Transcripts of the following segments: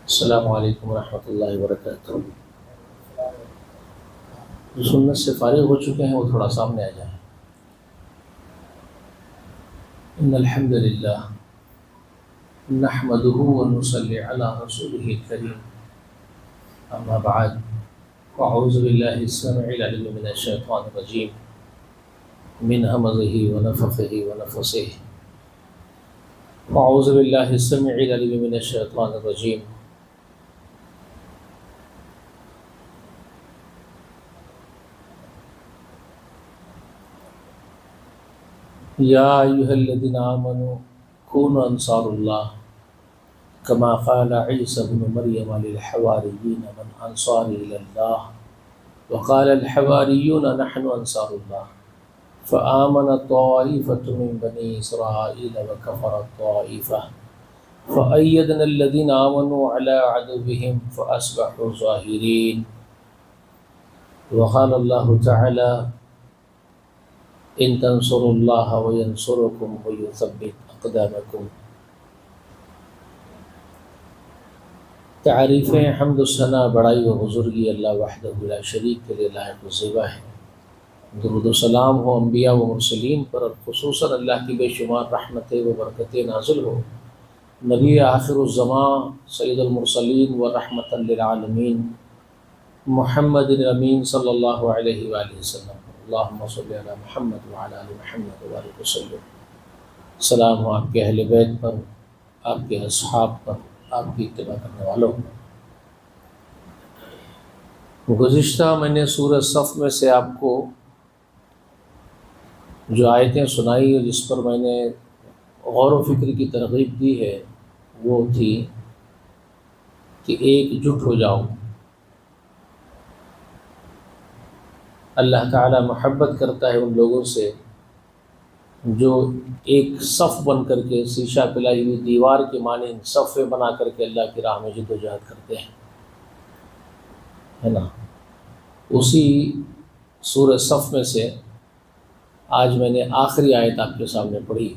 السلام علیکم ورحمۃ اللہ وبرکاتہ۔ جو سنت سے فارغ ہو چکے ہیں وہ تھوڑا سامنے آ جائیں۔ ان الحمد للہ نحمده ونصلی علی رسوله الکریم، اما بعد فاعوذ باللہ السمیع العلیم من الشیطان الرجیم من همزه ونفخه ونفثه۔ اعوذ باللہ السمیع العلیم من الشیطان الرجیم یا ایھا الذین آمنوا کونوا انصار اللہ کما قال عیسی ابن مریم للحواریین من انصاری الی اللہ وقال الحواریون نحن انصار اللہ فآمنت طائفة من بنی اسرائیل وکفرت طائفة فأیدنا الذین آمنوا علی عدوهم فأصبحوا ظاہرین۔ وقال اللہ تعالی ان تنصروا اللہ وینصرکم ویثبت اقدامکم۔ تعریفیں حمد و ثنا بڑائی و بزرگی اللہ وحدہ لا شریک کے لیے لائق و زیبا ہے۔ درود و سلام ہو انبیاء و مرسلین پر، اور خصوصاً اللہ کی بے شمار رحمتیں و برکتیں نازل ہو نبی آخر الزمان سید المرسلین و رحمۃ للعالمین محمد امین صلی اللہ علیہ وآلہ وسلم۔ اللہم صلی علی محمد وعلی آل محمد وبارک وسلم۔ سلام ہو آپ کے اہل بیت پر، آپ کے اصحاب پر، آپ کی اتباع کرنے والوں پر۔ گزشتہ میں نے سورہ صف میں سے آپ کو جو آیتیں سنائی اور جس پر میں نے غور و فکر کی ترغیب دی ہے وہ تھی کہ ایک جٹ ہو جاؤ۔ اللہ تعالی محبت کرتا ہے ان لوگوں سے جو ایک صف بن کر کے شیشہ پلائی ہوئی دیوار کے مانند صفیں بنا کر کے اللہ کی راہ میں جد و جہد کرتے ہیں، ہے نا۔ اسی سورہ صف میں سے آج میں نے آخری آیت آپ کے سامنے پڑھی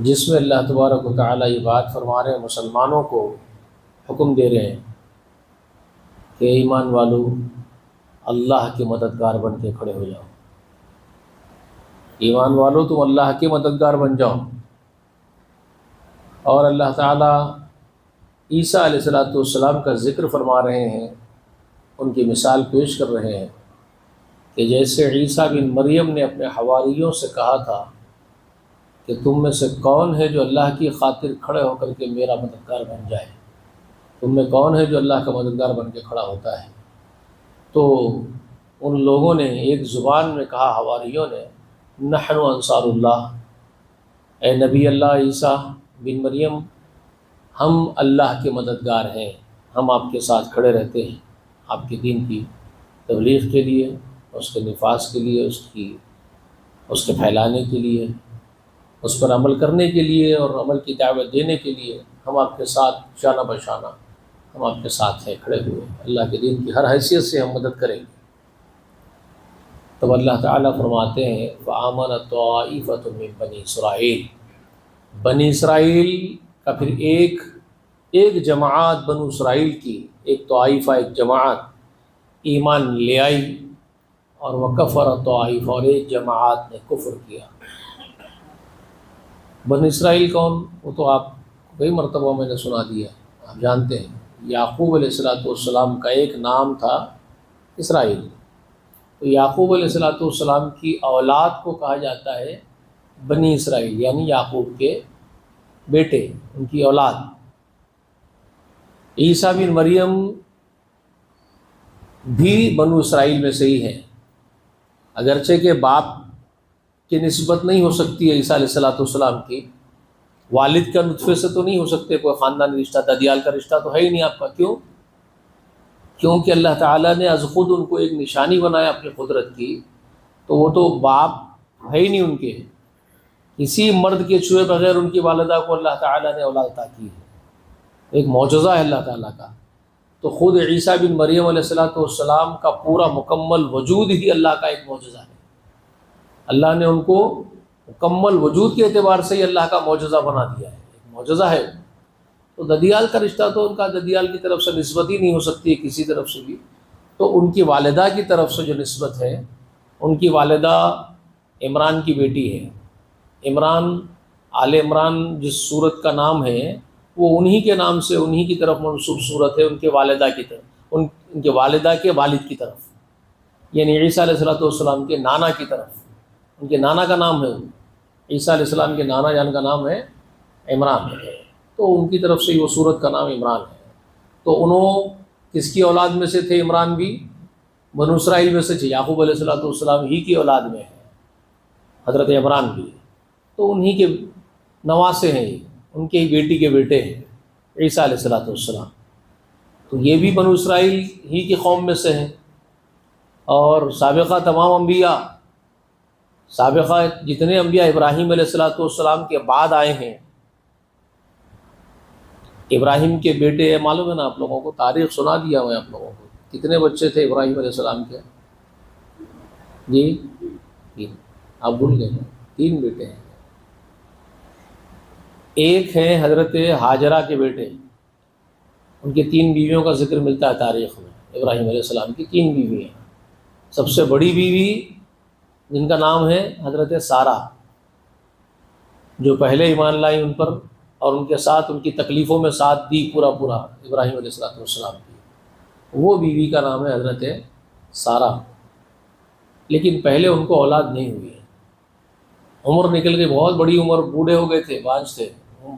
جس میں اللہ تبارک و تعالی یہ بات فرما رہے ہیں، مسلمانوں کو حکم دے رہے ہیں کہ ایمان والو اللہ کے مددگار بن کے کھڑے ہو جاؤ۔ ایمان والو تم اللہ کے مددگار بن جاؤ۔ اور اللہ تعالیٰ عیسیٰ علیہ السلام کا ذکر فرما رہے ہیں، ان کی مثال پیش کر رہے ہیں کہ جیسے عیسیٰ بن مریم نے اپنے حواریوں سے کہا تھا کہ تم میں سے کون ہے جو اللہ کی خاطر کھڑے ہو کر کے میرا مددگار بن جائے، تم میں کون ہے جو اللہ کا مددگار بن کے کھڑا ہوتا ہے؟ تو ان لوگوں نے ایک زبان میں کہا، حواریوں نے، نحن انصار اللہ، اے نبی اللہ عیسیٰ بن مریم، ہم اللہ کے مددگار ہیں، ہم آپ کے ساتھ کھڑے رہتے ہیں آپ کے دین کی تبلیغ کے لیے، اس کے نفاذ کے لیے، اس کے پھیلانے کے لیے، اس پر عمل کرنے کے لیے اور عمل کی دعوت دینے کے لیے ہم آپ کے ساتھ شانہ بشانہ ہم آپ کے ساتھ ہیں، کھڑے ہوئے، اللہ کے دین کی ہر حیثیت سے ہم مدد کریں گے۔ تب اللہ تعالیٰ فرماتے ہیں فآمنت طائفۃ من بنی اسرائیل، بنی اسرائیل کا پھر ایک جماعت بنو اسرائیل کی، ایک طائفہ، ایک جماعت ایمان لے آئی، اور وکفر طائفہ، اور ایک جماعت نے کفر کیا۔ بنی اسرائیل کون؟ وہ تو آپ کئی مرتبہ میں نے سنا دیا، آپ جانتے ہیں۔ یعقوب علیہ السلام کا ایک نام تھا اسرائیل، تو یعقوب علیہ السلام کی اولاد کو کہا جاتا ہے بنی اسرائیل، یعنی یعقوب کے بیٹے، ان کی اولاد۔ عیسیٰ بن مریم بھی بنو اسرائیل میں سے ہی ہیں، اگرچہ کہ باپ کی نسبت نہیں ہو سکتی ہے عیسیٰ علیہ السلام کی، والد کا نطفے سے تو نہیں ہو سکتے، کوئی خاندانی رشتہ، دادیال کا رشتہ تو ہے ہی نہیں آپ کا۔ کیوں؟ کیونکہ اللہ تعالیٰ نے از خود ان کو ایک نشانی بنایا اپنی قدرت کی، تو وہ تو باپ ہے ہی نہیں ان کے، کسی مرد کے چھوئے بغیر ان کی والدہ کو اللہ تعالیٰ نے اولاد عطا کی ہے، ایک معجزہ ہے اللہ تعالیٰ کا۔ تو خود عیسیٰ بن مریم علیہ السلام کا پورا مکمل وجود ہی اللہ کا ایک معجزہ ہے۔ اللہ نے ان کو مکمل وجود کے اعتبار سے ہی اللہ کا معجزہ بنا دیا ہے، ایک معجزہ ہے۔ تو ددیال کا رشتہ تو ان کا ددیال کی طرف سے نسبت ہی نہیں ہو سکتی ہے کسی طرف سے بھی. تو ان کی والدہ کی طرف سے جو نسبت ہے، ان کی والدہ عمران کی بیٹی ہے. عمران، آل عمران جس سورت کا نام ہے وہ انہی کے نام سے انہی کی طرف منسوب سورت ہے، ان کے والدہ کی طرف، ان کے والدہ کے والد کی طرف، یعنی عیسیٰ علیہ السلام کے نانا کی طرف. ان کے نانا کا نام ہے، عیسیٰ علیہ السلام کے نانا جان کا نام ہے عمران ہے، تو ان کی طرف سے وہ سورت کا نام عمران ہے. تو انہوں کس کی اولاد میں سے تھے؟ عمران بھی بنو اسرائیل میں سے تھے، یعقوب علیہ السلام ہی کی اولاد میں ہے حضرت عمران بھی. تو انہی کے نواسے ہیں، ان کے ہی بیٹی کے بیٹے ہیں عیسیٰ علیہ السلام. تو یہ بھی بنو اسرائیل ہی کی قوم میں سے ہیں. اور سابقہ تمام انبیاء، سابقہ جتنے انبیاء ابراہیم علیہ السلام کے بعد آئے ہیں، ابراہیم کے بیٹے، معلوم ہے نا آپ لوگوں کو، تاریخ سنا دیا میں آپ لوگوں کو. کتنے بچے تھے ابراہیم علیہ السلام کے؟ جی 3. آپ بھول گئے، 3 بیٹے ہیں. ایک ہیں حضرت ہاجرہ کے بیٹے، ان کی 3 بیویوں کا ذکر ملتا ہے تاریخ میں. ابراہیم علیہ السلام کی 3 بیوی ہیں. سب سے بڑی بیوی جن کا نام ہے حضرت سارہ، جو پہلے ایمان لائی ان پر اور ان کے ساتھ ان کی تکلیفوں میں ساتھ دی پورا ابراہیم علیہ السلام کی، وہ بیوی کا نام ہے حضرت سارہ. لیکن پہلے ان کو اولاد نہیں ہوئی ہے. عمر نکل گئی، بہت بڑی عمر، بوڑھے ہو گئے تھے، بانجھ تھے،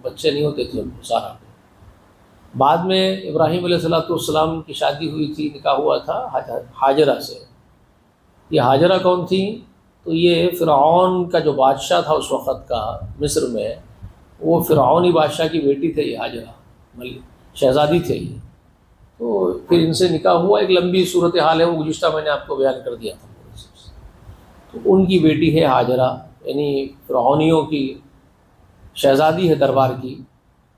بچے نہیں ہوتے تھے ان کو سارہ. بعد میں ابراہیم علیہ السلام کی شادی ہوئی تھی، نکاح ہوا تھا ہاجرہ سے. یہ ہاجرہ کون تھی؟ تو یہ فرعون کا جو بادشاہ تھا اس وقت کا مصر میں، وہ فرعونی بادشاہ کی بیٹی تھے یہ ہاجرہ، شہزادی تھے یہ. تو پھر ان سے نکاح ہوا. ایک لمبی صورتحال ہے، وہ گزشتہ میں نے آپ کو بیان کر دیا تھا. تو ان کی بیٹی ہے ہاجرہ، یعنی فرعونیوں کی شہزادی ہے دربار کی.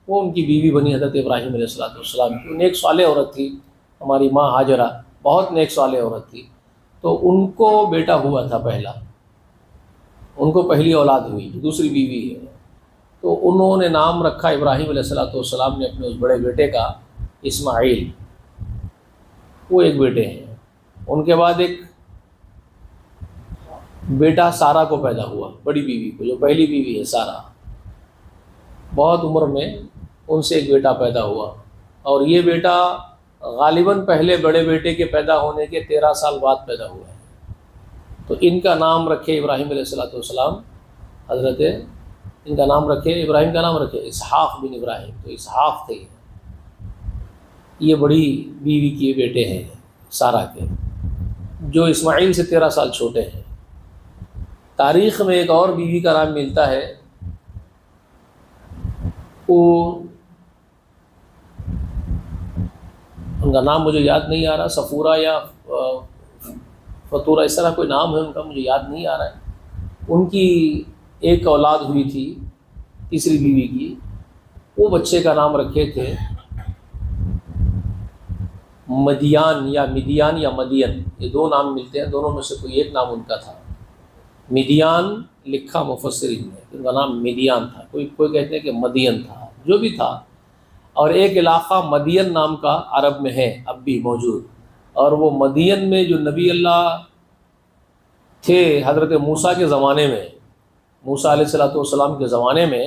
وہ ان کی بیوی بنی حضرت ابراہیم علیہ السلام کی. نیک صالح عورت تھی ہماری ماں ہاجرہ، بہت نیک صالح عورت تھی. تو ان کو بیٹا ہوا تھا پہلا، ان کو پہلی اولاد ہوئی، دوسری بیوی ہے. تو انہوں نے نام رکھا ابراہیم علیہ السلام نے اپنے اس بڑے بیٹے کا اسماعیل. وہ ایک بیٹے ہیں. ان کے بعد ایک بیٹا سارہ کو پیدا ہوا، بڑی بیوی کو، جو پہلی بیوی ہے سارہ. بہت عمر میں ان سے ایک بیٹا پیدا ہوا، اور یہ بیٹا غالباً پہلے بڑے بیٹے کے پیدا ہونے کے 13 سال بعد پیدا ہوا ہے. تو ان کا نام رکھے ابراہیم علیہ السلام، حضرت ان کا نام رکھے، ابراہیم کا نام رکھے اسحاق بن ابراہیم. تو اسحاق تھے یہ بڑی بیوی کے بیٹے ہیں سارہ کے، جو اسماعیل سے 13 سال چھوٹے ہیں. تاریخ میں ایک اور بیوی کا نام ملتا ہے، وہ ان کا نام مجھے یاد نہیں آ رہا، صفورہ یا فطورہ، اس طرح کوئی نام ہے ان کا، مجھے یاد نہیں آ رہا ہے. ان کی ایک اولاد ہوئی تھی تیسری بیوی کی. وہ بچے کا نام رکھے تھے مدیان یا مدین. یہ 2 نام ملتے ہیں، دونوں میں سے کوئی ایک نام ان کا تھا. مدیان لکھا مفسرین نے، ان کا نام مدیان تھا. کوئی کہتے ہیں کہ مدین تھا، جو بھی تھا. اور ایک علاقہ مدین نام کا عرب میں ہے اب بھی موجود. اور وہ مدین میں جو نبی اللہ تھے حضرت موسیٰ کے زمانے میں، موسیٰ علیہ السلام کے زمانے میں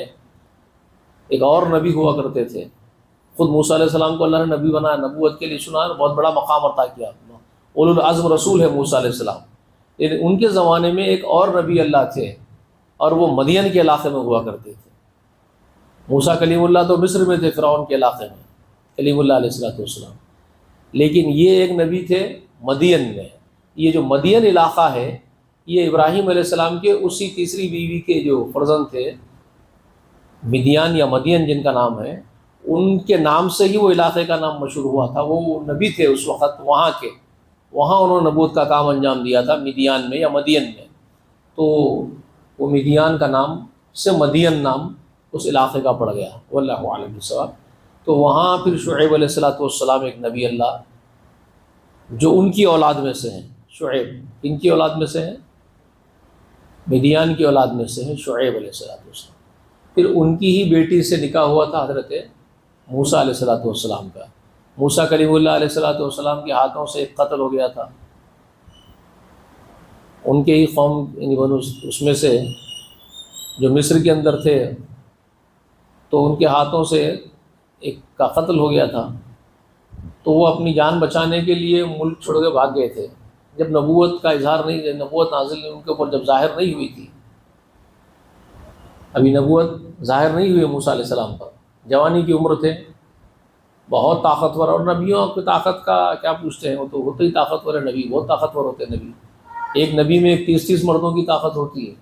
ایک اور نبی ہوا کرتے تھے. خود موسیٰ علیہ السلام کو اللہ نے نبی بنایا، نبوت کے لیے چنا، بہت بڑا مقام عطا کیا. اولو العزم رسول ہے موسیٰ علیہ السلام. لیکن ان کے زمانے میں ایک اور نبی اللہ تھے، اور وہ مدین کے علاقے میں ہوا کرتے تھے. موسیٰ کلیم اللہ تو مصر میں تھے، فرعون کے علاقے میں کلیم اللہ علیہ السلام. لیکن یہ ایک نبی تھے مدین میں. یہ جو مدین علاقہ ہے، یہ ابراہیم علیہ السلام کے اسی تیسری بیوی کے جو فرزند تھے، مدیان یا مدین جن کا نام ہے، ان کے نام سے ہی وہ علاقے کا نام مشہور ہوا تھا. وہ نبی تھے اس وقت وہاں کے، وہاں انہوں نے نبوت کا کام انجام دیا تھا، مدیان میں یا مدین میں. تو وہ مدیان کا نام سے مدین نام اس علاقے کا پڑ گیا، واللہ اعلم بالصواب. تو وہاں پھر شعیب علیہ السلام ایک نبی اللہ جو ان کی اولاد میں سے ہیں. شعیب ان کی اولاد میں سے ہیں، مدیان کی اولاد میں سے ہیں شعیب علیہ السلام. پھر ان کی ہی بیٹی سے نکاح ہوا تھا حضرت موسیٰ علیہ السلام کا۔ موسیٰ کلیم اللہ علیہ السلام کے ہاتھوں سے ایک قتل ہو گیا تھا، ان کے ہی قوم یعنی بنو اس میں سے جو مصر کے اندر تھے، تو ان کے ہاتھوں سے ایک کا قتل ہو گیا تھا، تو وہ اپنی جان بچانے کے لیے ملک چھوڑ کے بھاگ گئے تھے، جب نبوت کا اظہار نہیں، نبوت نازل ان کے اوپر جب ظاہر نہیں ہوئی تھی، ابھی نبوت ظاہر نہیں ہوئی موسیٰ علیہ السلام پر، جوانی کی عمر تھے، بہت طاقتور، اور نبیوں کی طاقت کا کیا پوچھتے ہیں، وہ تو ہوتے ہی طاقتور ہے، نبی بہت طاقتور ہوتے ہیں، نبی ایک نبی میں 30 مردوں کی طاقت ہوتی ہے۔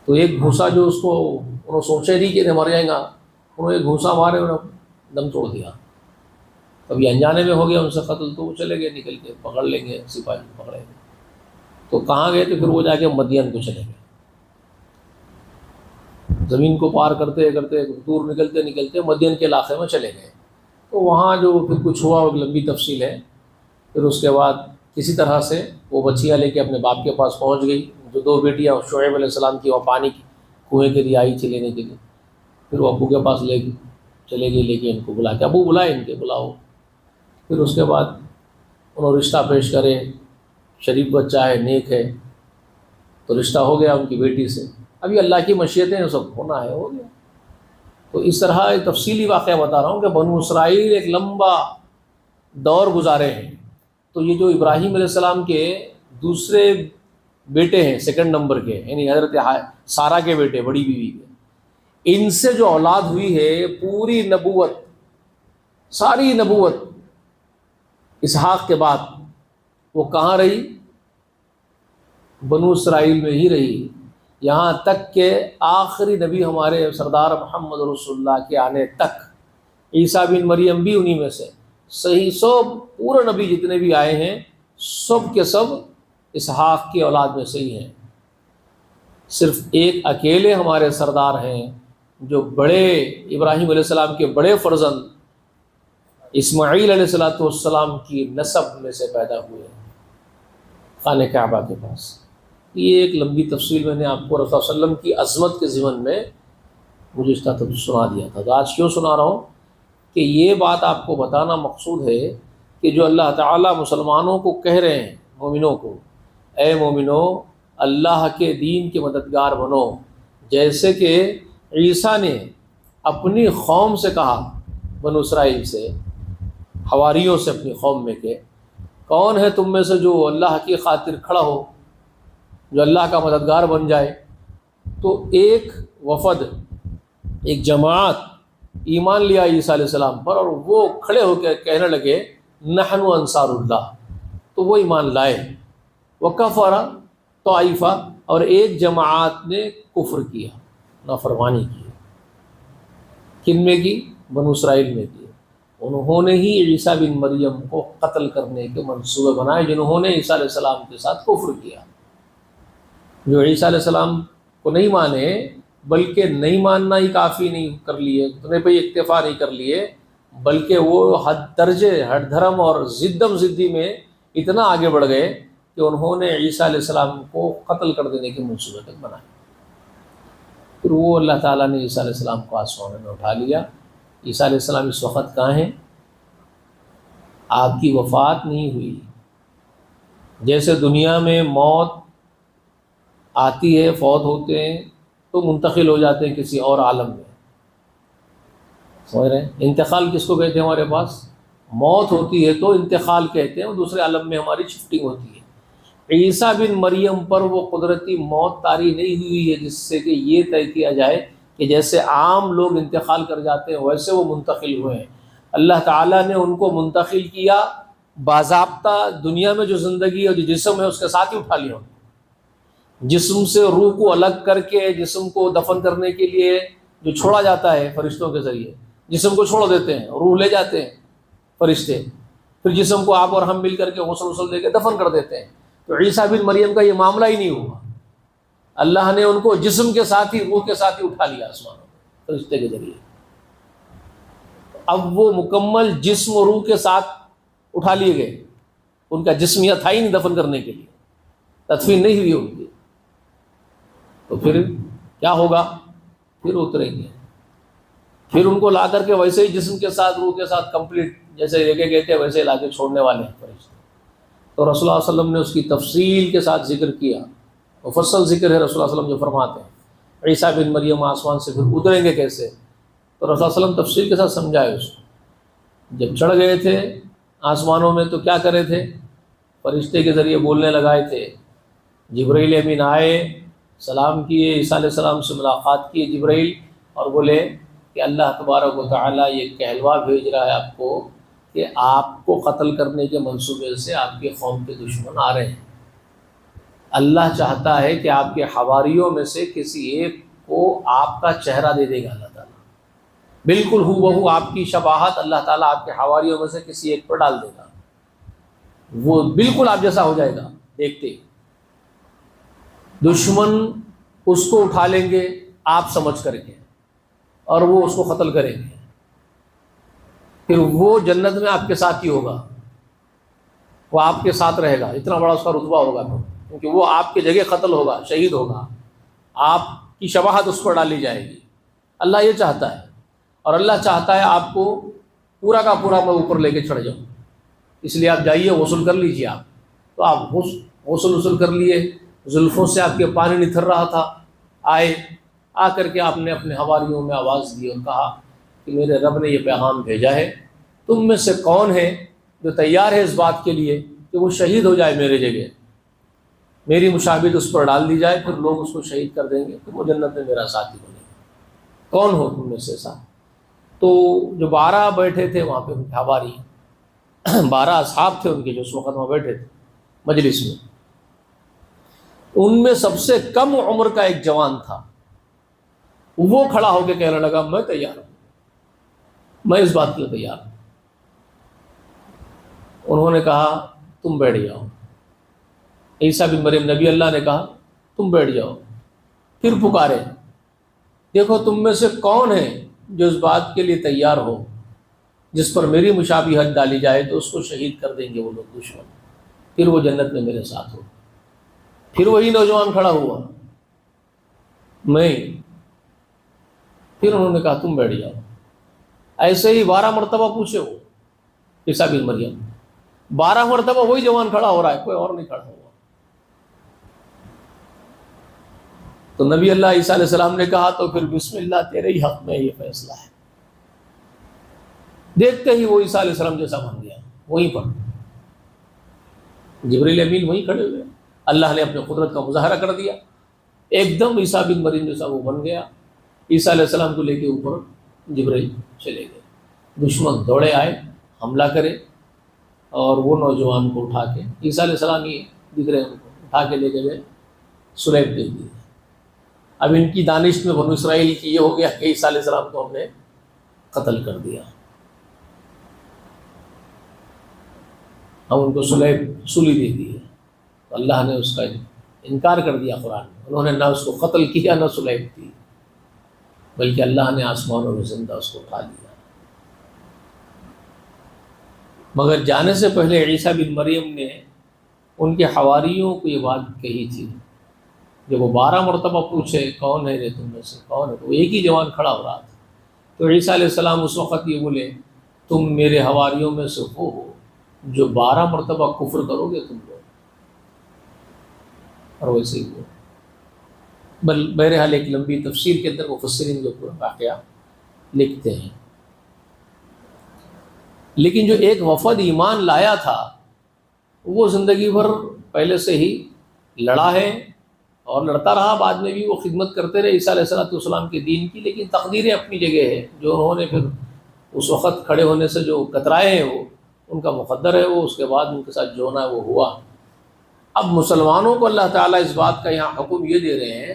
تو ایک گھوسا جو اس کو انہوں سوچے نہیں کہ مر جائیں گا، انہوں ایک گھوسا مارے، انہوں دم توڑ دیا، کبھی انجانے میں ہو گیا ان سے قتل، تو وہ چلے گئے نکل کے، پکڑ لیں گے سپاہی پکڑیں گے، تو کہاں گئے؟ تو پھر وہ جا کے مدین کو چلے گئے، زمین کو پار کرتے کرتے دور نکلتے نکلتے مدین کے علاقے میں چلے گئے، تو وہاں جو پھر کچھ ہوا، ایک لمبی تفصیل ہے۔ پھر اس کے بعد کسی طرح سے وہ بچیاں لے کے اپنے باپ کے پاس پہنچ گئی، جو 2 بیٹیاں شعیب علیہ السلام کی، وہ پانی کنویں کے لیے آئی تھی لینے کے لیے، پھر وہ ابو کے پاس چلے گئی، لے کے ان کو بلا کے، ابو بلائے ان کے، بلاؤ۔ پھر اس کے بعد انہوں رشتہ پیش کرے، شریف بچہ ہے، نیک ہے، تو رشتہ ہو گیا ان کی بیٹی سے، ابھی اللہ کی مشیتیں سب ہونا ہے، ہو گیا۔ تو اس طرح ایک تفصیلی واقعہ بتا رہا ہوں کہ بنو اسرائیل ایک لمبا دور گزارے ہیں، تو یہ جو ابراہیم علیہ السلام کے دوسرے بیٹے ہیں، سیکنڈ نمبر کے، یعنی حضرت سارہ کے بیٹے، بڑی بیوی کے، ان سے جو اولاد ہوئی ہے، پوری نبوت، ساری نبوت اسحاق کے بعد وہ کہاں رہی؟ بنو اسرائیل میں ہی رہی، یہاں تک کہ آخری نبی ہمارے سردار محمد رسول اللہ کے آنے تک، عیسیٰ بن مریم بھی انہی میں سے، صحیح سب پورے نبی جتنے بھی آئے ہیں سب کے سب اسحاق کی اولاد میں سے ہی ہیں، صرف ایک اکیلے ہمارے سردار ہیں جو بڑے ابراہیم علیہ السلام کے بڑے فرزند اسماعیل علیہ السلام کی نسب میں سے پیدا ہوئے ہیں، خانہ کعبہ کے پاس۔ یہ ایک لمبی تفصیل میں نے آپ کو رسول صلی اللہ علیہ وسلم کی عظمت کے ضمن میں مجھے اس کا سنا دیا تھا، تو آج کیوں سنا رہا ہوں کہ یہ بات آپ کو بتانا مقصود ہے کہ جو اللہ تعالیٰ مسلمانوں کو کہہ رہے ہیں، مومنوں کو، اے مومنو اللہ کے دین کے مددگار بنو، جیسے کہ عیسیٰ نے اپنی قوم سے کہا، بنو اسرائیل سے، حواریوں سے اپنی قوم میں، کہ کون ہے تم میں سے جو اللہ کی خاطر کھڑا ہو، جو اللہ کا مددگار بن جائے؟ تو ایک وفد، ایک جماعت ایمان لیا عیسیٰ علیہ السلام پر، اور وہ کھڑے ہو کے کہنے لگے نحن انصار اللہ، تو وہ ایمان لائے۔ وکفر طائفہ، اور ایک جماعت نے کفر کیا، نافرمانی کی، کن میں کی؟ بنو اسرائیل میں کی، انہوں نے ہی عیسیٰ بن مریم کو قتل کرنے کے منصوبے بنائے، جنہوں نے عیسیٰ علیہ السلام کے ساتھ کفر کیا، جو عیسیٰ علیہ السلام کو نہیں مانے، بلکہ نہیں ماننا ہی کافی نہیں کر لیے، اتنے پہ اکتفا نہیں کر لیے، بلکہ وہ حد درجے ہٹ دھرم اور زدم زدی میں اتنا آگے بڑھ گئے کہ انہوں نے عیسیٰ علیہ السلام کو قتل کر دینے کے منصوبے تک بنائے۔ پھر وہ اللہ تعالیٰ نے عیسیٰ علیہ السلام کو آسمان میں اٹھا لیا۔ عیسیٰ علیہ السلام اس وقت کہاں ہیں؟ آپ کی وفات نہیں ہوئی، جیسے دنیا میں موت آتی ہے، فوت ہوتے ہیں تو منتقل ہو جاتے ہیں کسی اور عالم میں، سمجھ رہے ہیں؟ انتقال کس کو کہتے ہیں؟ ہمارے پاس موت ہوتی ہے تو انتقال کہتے ہیں، وہ دوسرے عالم میں ہماری شفٹنگ ہوتی ہے۔ عیسیٰ بن مریم پر وہ قدرتی موت طاری نہیں ہوئی ہے جس سے کہ یہ طے کیا جائے کہ جیسے عام لوگ انتقال کر جاتے ہیں ویسے وہ منتقل ہوئے ہیں۔ اللہ تعالیٰ نے ان کو منتقل کیا، باضابطہ دنیا میں جو زندگی اور جو جسم ہے اس کے ساتھ ہی اٹھا لیا، جسم سے روح کو الگ کر کے جسم کو دفن کرنے کے لیے جو چھوڑا جاتا ہے فرشتوں کے ذریعے، جسم کو چھوڑ دیتے ہیں، روح لے جاتے ہیں فرشتے، پھر جسم کو آپ اور ہم مل کر کے غسل وسل دے کے دفن کر دیتے ہیں۔ تو عیسیٰ بن مریم کا یہ معاملہ ہی نہیں ہوا، اللہ نے ان کو جسم کے ساتھ ہی، روح کے ساتھ ہی اٹھا لیا آسمانوں میں فرشتے کے ذریعے۔ اب وہ مکمل جسم و روح کے ساتھ اٹھا لیے گئے، ان کا جسم یہ تھا ہی نہیں دفن کرنے کے لیے، تدفین نہیں ہوئی ان کی، تو پھر کیا ہوگا؟ پھر اتریں گے، پھر ان کو لا کر کے ویسے ہی جسم کے ساتھ روح کے ساتھ کمپلیٹ جیسے لے کے گئے تھے ویسے لا کے چھوڑنے والے ہیں فرشتے۔ تو رسول اللہ علیہ وسلم نے اس کی تفصیل کے ساتھ ذکر کیا، مفصل ذکر ہے رسول اللہ علیہ وسلم جو فرماتے ہیں عیسیٰ بن مریم آسمان سے پھر اتریں گے کیسے، تو رسول اللہ علیہ وسلم تفصیل کے ساتھ سمجھائے اس کو۔ جب چڑھ گئے تھے آسمانوں میں تو کیا کرے تھے، فرشتے کے ذریعے بولنے لگائے تھے۔ جبرائیل امین آئے، سلام کیے، عیسیٰ علیہ السلام سے ملاقات کی جبرائیل، اور بولے کہ اللہ تبارک و تعالیٰ یہ کہلوا بھیج رہا ہے آپ کو کہ آپ کو قتل کرنے کے منصوبے سے آپ کے قوم کے دشمن آ رہے ہیں۔ اللہ چاہتا ہے کہ آپ کے حواریوں میں سے کسی ایک کو آپ کا چہرہ دے دے گا اللہ تعالیٰ، بالکل ہو بہو آپ کی شباہت اللہ تعالیٰ آپ کے حواریوں میں سے کسی ایک پر ڈال دے گا، وہ بالکل آپ جیسا ہو جائے گا دیکھتے ہی۔ دشمن اس کو اٹھا لیں گے آپ سمجھ کر کے، اور وہ اس کو قتل کریں گے، پھر وہ جنت میں آپ کے ساتھ ہی ہوگا، وہ آپ کے ساتھ رہے گا، اتنا بڑا اس کا رتبہ ہوگا، کیونکہ وہ آپ کی جگہ قتل ہوگا، شہید ہوگا، آپ کی شباہت اس پر ڈالی جائے گی۔ اللہ یہ چاہتا ہے، اور اللہ چاہتا ہے آپ کو پورا کا پورا میں اوپر لے کے چڑھ جاؤں، اس لیے آپ جائیے غسل کر لیجیے۔ آپ تو آپ غسل کر لیے، زلفوں سے آپ کے پانی نتھر رہا تھا، آئے، آ کر کے آپ نے اپنے حواریوں میں آواز دی اور کہا کہ میرے رب نے یہ پیغام بھیجا ہے، تم میں سے کون ہے جو تیار ہے اس بات کے لیے کہ وہ شہید ہو جائے میرے جگہ، میری مشابہت اس پر ڈال دی جائے، پھر لوگ اس کو شہید کر دیں گے، تو وہ جنت میں میرا ساتھی بنے گا، کون ہو تم میں سے ساتھ؟ تو جو 12 بیٹھے تھے وہاں پہ ان کے حواری، 12 اصحاب تھے ان کے جو اس وقت وہاں بیٹھے تھے مجلس میں، ان میں سب سے کم عمر کا ایک جوان تھا، وہ کھڑا ہو کے کہنے لگا میں تیار ہوں، میں اس بات کے لیے تیار ہوں۔ انہوں نے کہا تم بیٹھ جاؤ، عیسیٰ بن مریم نبی اللہ نے کہا تم بیٹھ جاؤ، پھر پکارے دیکھو تم میں سے کون ہے جو اس بات کے لیے تیار ہو جس پر میری مشابہت ڈالی جائے تو اس کو شہید کر دیں گے وہ لوگ دشمن، پھر وہ جنت میں میرے ساتھ ہو۔ پھر وہی نوجوان کھڑا ہوا، میں، پھر انہوں نے کہا تم بیٹھ جاؤ۔ ایسے ہی 12 مرتبہ پوچھے وہ عیسیٰ بن مریم، 12 مرتبہ وہی جوان کھڑا ہو رہا ہے، کوئی اور نہیں کھڑا ہوا۔ تو نبی اللہ عیسیٰ علیہ السلام نے کہا تو پھر بسم اللہ تیرے ہی حق میں یہ فیصلہ ہے۔ دیکھتے ہی وہ عیسیٰ علیہ السلام جیسا بن گیا، وہیں پر جبریل امین وہیں کھڑے ہوئے، اللہ نے اپنے قدرت کا مظاہرہ کر دیا، ایک دم عیسیٰ بن مریم جیسا وہ بن گیا۔ عیسیٰ علیہ السلام کو لے کے اوپر جبریل چلے گئے، دشمن دوڑے آئے حملہ کرے، اور وہ نوجوان کو اٹھا کے عیسیٰ علیہ السلام یہ دکھ رہے ہیں، ان کو اٹھا کے لے کے گئے، سلیب دے دی۔ اب ان کی دانش میں بنو اسرائیل کی یہ ہو گیا کہ عیسیٰ علیہ السلام کو ہم نے قتل کر دیا، ہم ان کو سولی دے دی ہے۔ تو اللہ نے اس کا انکار کر دیا قرآن میں، انہوں نے نہ اس کو قتل کیا نہ سلیب دی، بلکہ اللہ نے آسمانوں میں زندہ اس کو اٹھا لیا۔ مگر جانے سے پہلے عیسیٰ بن مریم نے ان کے حواریوں کو یہ بات کہی تھی، جب وہ 12 مرتبہ پوچھے کون ہے تم میں سے کون ہے، تو ایک ہی جوان کھڑا ہو رہا تھا۔ تو عیسیٰ علیہ السلام اس وقت یہ بولے تم میرے حواریوں میں سے وہ ہو جو 12 مرتبہ کفر کرو گے تم لوگ، اور ویسے ہی وہ بہرحال ایک لمبی تفسیر کے اندر مفسرین جو پورا واقعہ لکھتے ہیں۔ لیکن جو ایک وفد ایمان لایا تھا وہ زندگی بھر پہلے سے ہی لڑا ہے اور لڑتا رہا، بعد میں بھی وہ خدمت کرتے رہے عیسیٰ علیہ السلام کے دین کی، لیکن تقدیریں اپنی جگہ ہے، جو انہوں نے پھر اس وقت کھڑے ہونے سے جو کترائے ہیں وہ ان کا مقدر ہے، وہ اس کے بعد ان کے ساتھ جو ہونا ہے وہ ہوا۔ اب مسلمانوں کو اللہ تعالیٰ اس بات کا یہاں حکم یہ دے رہے ہیں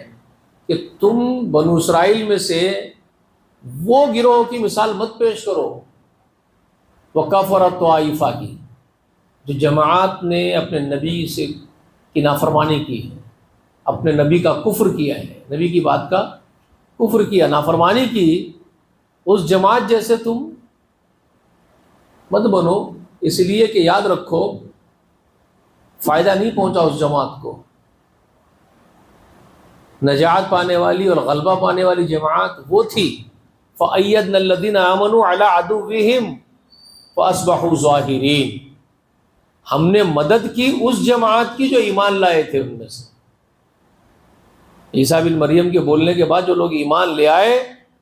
کہ تم بنو اسرائیل میں سے وہ گروہ کی مثال مت پیش کرو وَكَفَرَ طَائِفَہ کی، جو جماعت نے اپنے نبی سے کی نافرمانی کی ہے، اپنے نبی کا کفر کیا ہے، نبی کی بات کا کفر کیا، نافرمانی کی، اس جماعت جیسے تم مت بنو، اس لیے کہ یاد رکھو فائدہ نہیں پہنچا اس جماعت کو۔ نجات پانے والی اور غلبہ پانے والی جماعت وہ تھی، فَأَيَّدْنَا الَّذِينَ آمَنُوا عَلَىٰ عَدُوِّهِمْ فَأَصْبَحُوا ظَاهِرِينَ، ہم نے مدد کی اس جماعت کی جو ایمان لائے تھے ان میں سے۔ عیسیٰ بن مریم کے بولنے کے بعد جو لوگ ایمان لے آئے،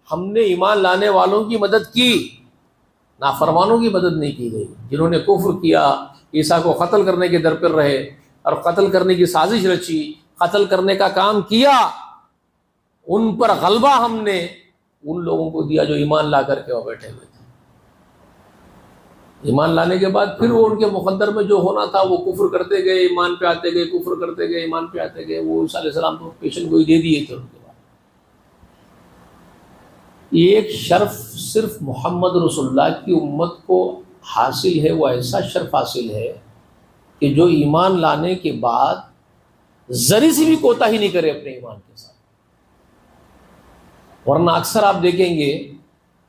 ہم نے ایمان لانے والوں کی مدد کی، نافرمانوں کی مدد نہیں کی گئی۔ جنہوں نے کفر کیا، عیسیٰ کو قتل کرنے کے در پر رہے اور قتل کرنے کی سازش رچی، قتل کرنے کا کام کیا، ان پر غلبہ ہم نے ان لوگوں کو دیا جو ایمان لا کر کے وہ بیٹھے ہوئے تھے۔ ایمان لانے کے بعد پھر وہ ان کے مقدر میں جو ہونا تھا وہ کفر کرتے گئے، ایمان پہ آتے گئے، کفر کرتے گئے، ایمان پہ آتے گئے۔ وہ عیسیٰ علیہ السلام تو پیشن گوئی دے دیے تھے ان کے بعد۔ ایک شرف صرف محمد رسول اللہ کی امت کو حاصل ہے، وہ ایسا شرف حاصل ہے کہ جو ایمان لانے کے بعد ذرے سی بھی کوتاہی نہیں کرے اپنے ایمان کے ساتھ۔ ورنہ اکثر آپ دیکھیں گے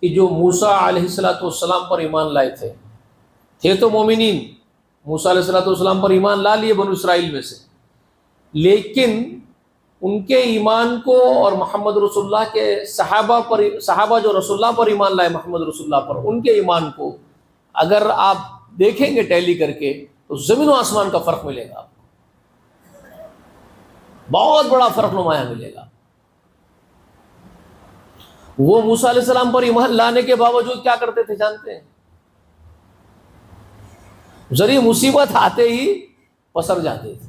کہ جو موسیٰ علیہ السلام پر ایمان لائے تھے تو مومنین، موسیٰ علیہ السلام پر ایمان لا لیے بنو اسرائیل میں سے، لیکن ان کے ایمان کو اور محمد رسول اللہ کے صحابہ جو رسول اللہ پر ایمان لائے، محمد رسول اللہ پر، ان کے ایمان کو اگر آپ دیکھیں گے ٹیلی کر کے تو زمین و آسمان کا فرق ملے گا، آپ کو بہت بڑا فرق نمایاں ملے گا۔ وہ موسیٰ علیہ السلام پر ایمان لانے کے باوجود کیا کرتے تھے جانتے ہیں؟ ذری مصیبت آتے ہی پسر جاتے تھے،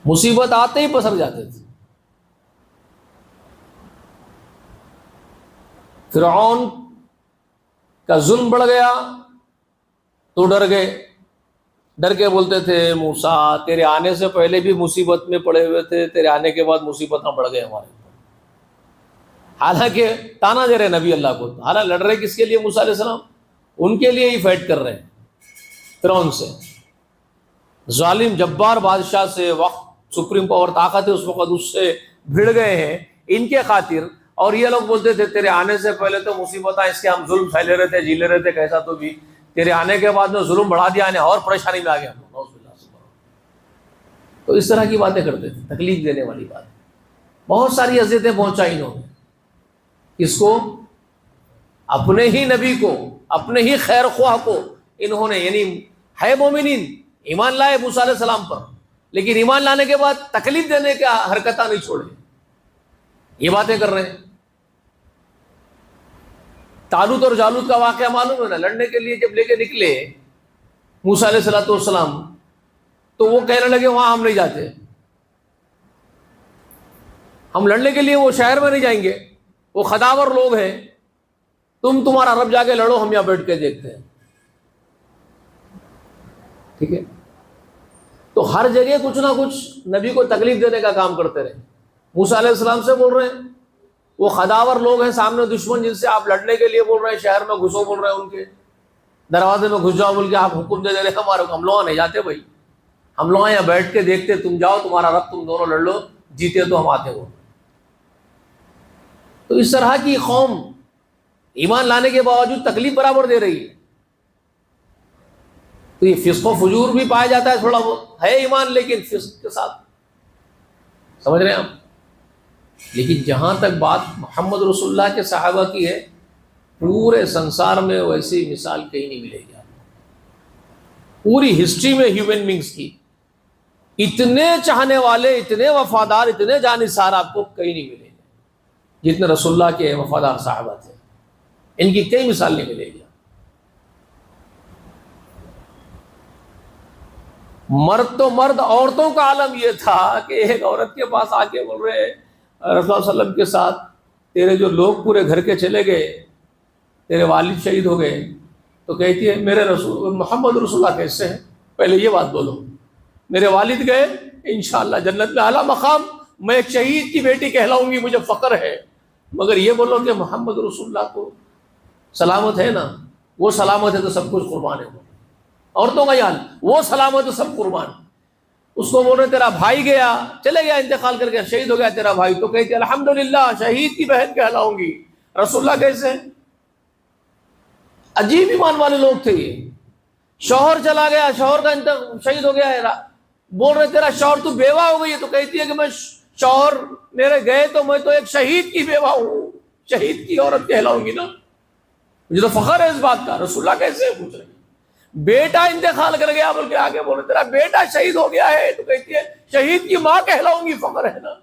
مصیبت آتے ہی پسر جاتے تھے۔ فرعون کا ظلم بڑھ گیا تو ڈر گئے، ڈر کے بولتے تھے موسیٰ تیرے آنے سے پہلے بھی مصیبت میں پڑے ہوئے تھے، تیرے آنے کے بعد مصیبت نہ بڑھ گئے ہمارے اوپر۔ حالانکہ تانا دے رہے نبی اللہ کو، حالانکہ لڑ رہے کس کے لیے؟ موسیٰ علیہ السلام، ان کے لیے ہی فائٹ کر رہے ہیں فرعون سے، ظالم جبار بادشاہ سے، وقت سپریم پاور طاقت ہے اس وقت، اس سے بھڑ گئے ہیں ان کے خاطر۔ اور یہ لوگ بولتے تھے تیرے آنے سے پہلے تو مصیبت اس کے ہم ظلم پھیلے رہے تھے، جیلے رہے تھے کیسا، تو بھی تیرے آنے کے بعد میں ظلم بڑھا دیا، اور پریشانی میں آ گیا ہم لوگ۔ تو اس طرح کی باتیں کرتے تھے، تکلیف دینے والی بات، بہت ساری اذیتیں پہنچائی انہوں نے۔ کس کو؟ اپنے ہی نبی کو، اپنے ہی خیر خواہ کو انہوں نے، یعنی ہے مومنین، ایمان لائے موسیٰ علیہ السلام پر، لیکن ایمان لانے کے بعد تکلیف دینے کا حرکتہ نہیں چھوڑے، یہ باتیں کر رہے ہیں۔ طالوت اور جالوت کا واقعہ معلوم ہے نا، لڑنے کے لیے جب لے کے نکلے موسیٰ علیہ السلام تو وہ کہنے لگے وہاں ہم نہیں جاتے، ہم لڑنے کے لیے وہ شہر میں نہیں جائیں گے، وہ خداور لوگ ہیں، تمہارا رب جا کے لڑو، ہم یہاں بیٹھ کے دیکھتے ہیں۔ ٹھیک ہے، تو ہر جگہ کچھ نہ کچھ نبی کو تکلیف دینے کا کام کرتے رہے۔ موسیٰ علیہ السلام سے بول رہے ہیں، وہ خداور لوگ ہیں سامنے دشمن، جن سے آپ لڑنے کے لیے بول رہے ہیں، شہر میں گھسو بول رہے ہیں، ان کے دروازے میں گھس جاؤ بول کے آپ حکم دے دے رہے ہیں ہمارے کو، ہم لوگ نہیں جاتے بھائی، ہم لوگ یہاں بیٹھ کے دیکھتے، تم جاؤ تمہارا رب، تم دونوں لڑ لو، جیتے تو ہم آتے ہو۔ تو اس طرح کی قوم ایمان لانے کے باوجود تکلیف برابر دے رہی ہے، تو یہ فسق و فجور بھی پایا جاتا ہے، تھوڑا بہت ہے ایمان لیکن فسق کے ساتھ، سمجھ رہے ہیں آپ؟ لیکن جہاں تک بات محمد رسول اللہ کے صحابہ کی ہے، پورے سنسار میں ویسی مثال کہیں نہیں ملے گی آپ کو، پوری ہسٹری میں ہیومن بینگز کی اتنے چاہنے والے، اتنے وفادار، اتنے جانثار آپ کو کہیں نہیں ملے گے جتنے رسول اللہ کے وفادار صحابہ تھے، ان کی کئی مثال نہیں ملے گی۔ مرد تو مرد، عورتوں کا عالم یہ تھا کہ ایک عورت کے پاس آ کے بول رہے رسول اللہ صلی اللہ علیہ وسلم کے ساتھ، تیرے جو لوگ پورے گھر کے چلے گئے، تیرے والد شہید ہو گئے، تو کہتی ہے میرے رسول محمد رسول اللہ کیسے ہیں؟ پہلے یہ بات بولو، میرے والد گئے انشاءاللہ جنت میں اعلیٰ مقام، میں ایک شہید کی بیٹی کہلاؤں گی، مجھے فخر ہے، مگر یہ بولو کہ محمد رسول اللہ کو سلامت ہے نا، وہ سلامت ہے تو سب کچھ قربان ہے۔ عورتوں کا حال، وہ سلامت تو سب قربان۔ اس کو بول رہے تیرا بھائی گیا، چلے گیا انتقال کر کے، شہید ہو گیا تیرا بھائی، تو کہتے الحمدللہ شہید کی بہن کہلاؤں گی۔ رسول اللہ کیسے؟ عجیب ایمان والے لوگ تھے یہ۔ شوہر چلا گیا، شوہر کا شہید ہو گیا ہے، بول رہے تیرا شوہر تو بیوہ ہو گئی ہے، تو کہتی ہے کہ میں شوہر میرے گئے تو میں تو ایک شہید کی بیوہ ہوں، شہید کی عورت کہلاؤں گی نا، مجھے تو فخر ہے اس بات کا. رسول اللہ کیسے پوچھ رہے ہیں؟ بیٹا انتقال کر گیا بلکہ آگے بولے تیرا بیٹا شہید ہو گیا ہے، تو کہتی ہے شہید کی ماں کہلاؤں گی، فخر ہے نا.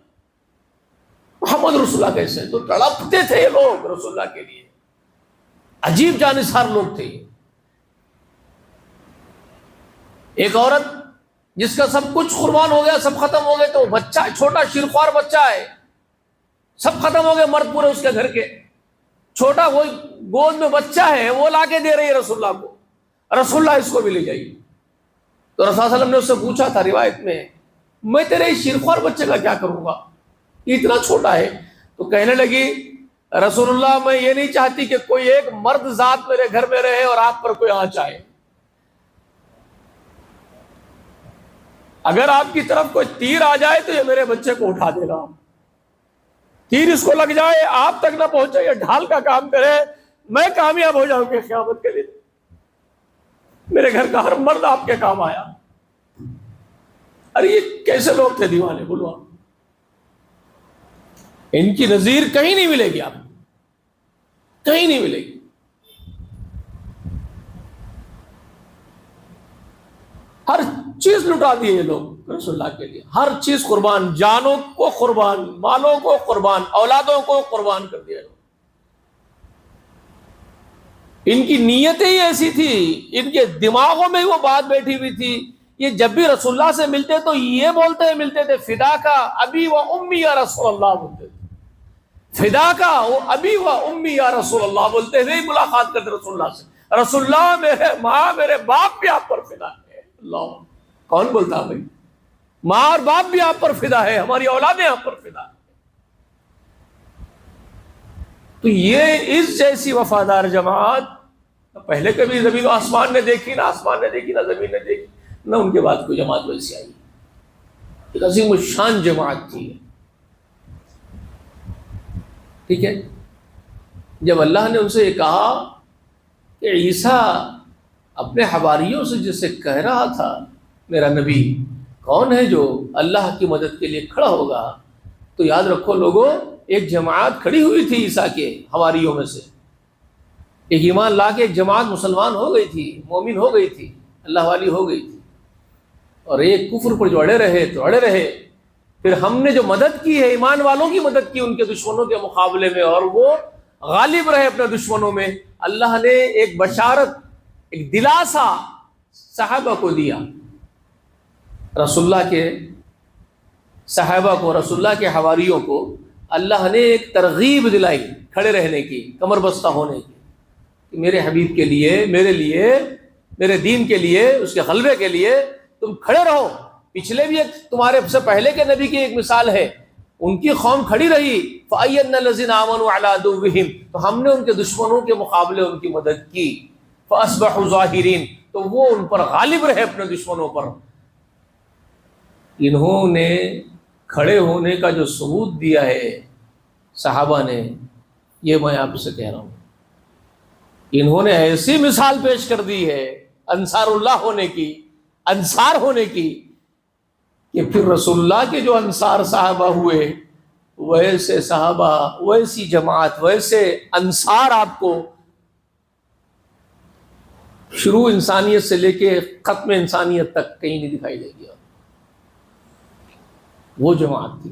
محمد رسول اللہ کیسے؟ تو تڑپتے تھے یہ لوگ رسول اللہ کے لیے، عجیب جانصار لوگ تھے. ایک عورت جس کا سب کچھ قربان ہو گیا، سب ختم ہو گئے، تو بچہ چھوٹا شیرخوار بچہ ہے، سب ختم ہو گئے مرد پورے اس کے گھر کے، چھوٹا کوئی گود میں بچہ ہے وہ لا کے دے رہی ہے رسول اللہ کو، رسول اللہ اس کو بھی لے جائیے. تو رسول اللہ صلی اللہ علیہ وسلم نے اس سے پوچھا تھا روایت میں تیرے شیرخوار بچے کا کیا کروں گا، یہ اتنا چھوٹا ہے. تو کہنے لگی رسول اللہ میں یہ نہیں چاہتی کہ کوئی ایک مرد ذات میرے گھر میں رہے اور آپ پر کوئی آنچ آئے. اگر آپ کی طرف کوئی تیر آ جائے تو یہ میرے بچے کو اٹھا دے گا، تیر اس کو لگ جائے آپ تک نہ پہنچے، یہ ڈھال کا کام کرے، میں کامیاب ہو جاؤں گی قیامت کے دن، میرے گھر کا ہر مرد آپ کے کام آیا. ارے یہ کیسے لوگ تھے دیوانے، بولو آپ. ان کی نظیر کہیں نہیں ملے گی، آپ کہیں نہیں ملے گی. ہر چیز لٹا دی یہ لوگ رسول اللہ کے لیے، ہر چیز قربان، جانوں کو قربان، مالوں کو قربان، اولادوں کو قربان کر دیا. ان کی نیتیں ہی ایسی تھی، ان کے دماغوں میں وہ بات بیٹھی ہوئی تھی. یہ جب بھی رسول اللہ سے ملتے تو یہ ملتے تھے فدا کا ابی و امی یا رسول اللہ بولتے تھے، فدا کا وہ ابی و امی یا رسول اللہ بولتے تھے. ملاقات کرتے رسول اللہ سے، رسول اللہ میرے ماں میرے باپ بھی آپ پر فدا ہے. اللہ کون بولتا بھائی؟ ماں اور باپ بھی آپ پر فدا ہے، ہماری اولادیں آپ پر فدا ہے. تو یہ اس جیسی وفادار جماعت پہلے کبھی زمین و آسمان نے دیکھی، نہ آسمان نے دیکھی، نہ زمین نے دیکھی، نہ ان کے بعد کوئی جماعت ویسی آئی. ایک عظیم الشان جماعت تھی. ٹھیک ہے، جب اللہ نے ان سے یہ کہا کہ عیسیٰ اپنے حواریوں سے جسے کہہ رہا تھا میرا نبی کون ہے جو اللہ کی مدد کے لیے کھڑا ہوگا، تو یاد رکھو لوگوں، ایک جماعت کھڑی ہوئی تھی عیسیٰ کے حواریوں میں سے، ایک ایمان لا کے ایک جماعت مسلمان ہو گئی تھی، مومن ہو گئی تھی، اللہ والی ہو گئی تھی. اور ایک کفر پر جو اڑے رہے تو اڑے رہے. پھر ہم نے جو مدد کی ہے، ایمان والوں کی مدد کی ان کے دشمنوں کے مقابلے میں، اور وہ غالب رہے اپنے دشمنوں میں. اللہ نے ایک بشارت، ایک دلاسا صحابہ کو دیا، رسول اللہ کے صحابہ کو، رسول اللہ کے حواریوں کو اللہ نے ایک ترغیب دلائی کھڑے رہنے کی، کمر بستہ ہونے کی، کہ میرے حبیب کے لیے، میرے لیے، میرے دین کے لیے، اس کے غلبے کے لیے تم کھڑے رہو. پچھلے بھی ایک تمہارے سے پہلے کے نبی کی ایک مثال ہے، ان کی قوم کھڑی رہی، فَأَيَّدْنَا الَّذِينَ آمَنُوا عَلَىٰ عَدُوِّهِمْ، تو ہم نے ان کے دشمنوں کے مقابلے ان کی مدد کی. فَأَصْبَحُوا ظَاهِرِينَ، تو وہ ان پر غالب رہے اپنے دشمنوں پر. انہوں نے کھڑے ہونے کا جو ثبوت دیا ہے صحابہ نے، یہ میں آپ سے کہہ رہا ہوں، انہوں نے ایسی مثال پیش کر دی ہے انصار اللہ ہونے کی، انصار ہونے کی، کہ پھر رسول اللہ کے جو انصار صحابہ ہوئے، ویسے صحابہ، ویسی جماعت، ویسے انصار آپ کو شروع انسانیت سے لے کے ختم انسانیت تک کہیں نہیں دکھائی دے گی. وہ جماعت تھی.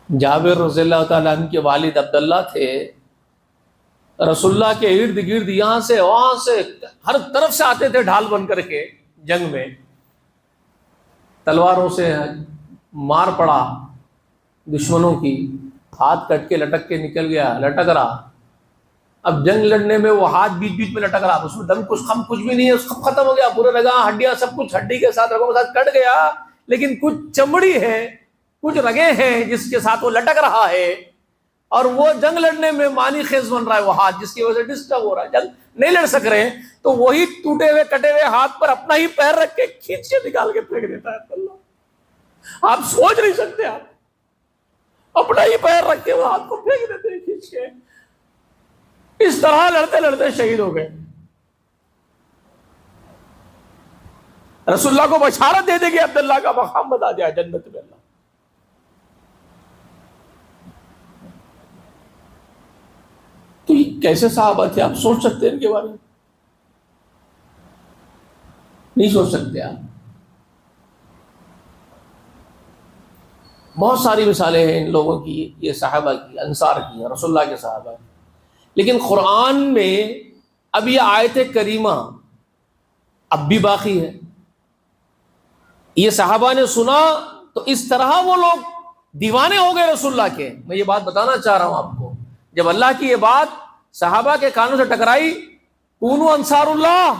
جابر رضی اللہ تعالیٰ عنہ کے والد عبداللہ تھے، رسول اللہ کے ارد گرد یہاں سے وہاں سے ہر طرف سے آتے تھے ڈھال بن کر کے جنگ میں، تلواروں سے مار پڑا دشمنوں کی، ہاتھ کٹ کے لٹک کے نکل گیا، لٹک رہا. اب جنگ لڑنے میں وہ ہاتھ بیچ بیچ میں لٹک رہا، اس میں دم کچھ بھی نہیں ہے، سب ختم ہو گیا، پورے لگا ہڈیاں سب کچھ ہڈی کے ساتھ رگوں کے ساتھ کٹ گیا، لیکن کچھ چمڑی ہے، کچھ رگیں ہیں جس کے ساتھ وہ لٹک رہا ہے. اور وہ جنگ لڑنے میں مانی خیز بن رہا ہے وہ ہاتھ، جس کی وجہ سے ڈسٹرب ہو رہا ہے، جنگ نہیں لڑ سک رہے ہیں. تو وہی ٹوٹے ہوئے کٹے ہوئے ہاتھ پر اپنا ہی پیر رکھ کے کھینچ کے نکال کے پھینک دیتا ہے. اللہ، آپ سوچ نہیں سکتے، آپ اپنا ہی پیر رکھ کے وہ ہاتھ کو پھینک دیتے ہیں کھینچ کے. اس طرح لڑتے لڑتے شہید ہو گئے. رسول اللہ کو بشارت دے دے کہ عبداللہ کا مقام بتا دیا جنت میں. اللہ یہ کیسے صحابہ تھے؟ آپ سوچ سکتے ہیں ان کے بارے میں؟ نہیں سوچ سکتے آپ. بہت ساری مثالیں ہیں ان لوگوں کی، یہ صحابہ کی، انصار کی، رسول اللہ کے صحابہ کی. لیکن قرآن میں اب یہ آیت کریمہ اب بھی باقی ہے. یہ صحابہ نے سنا تو اس طرح وہ لوگ دیوانے ہو گئے رسول اللہ کے. میں یہ بات بتانا چاہ رہا ہوں آپ کو، جب اللہ کی یہ بات صحابہ کے کانوں سے ٹکرائی، کونوا انصار اللہ،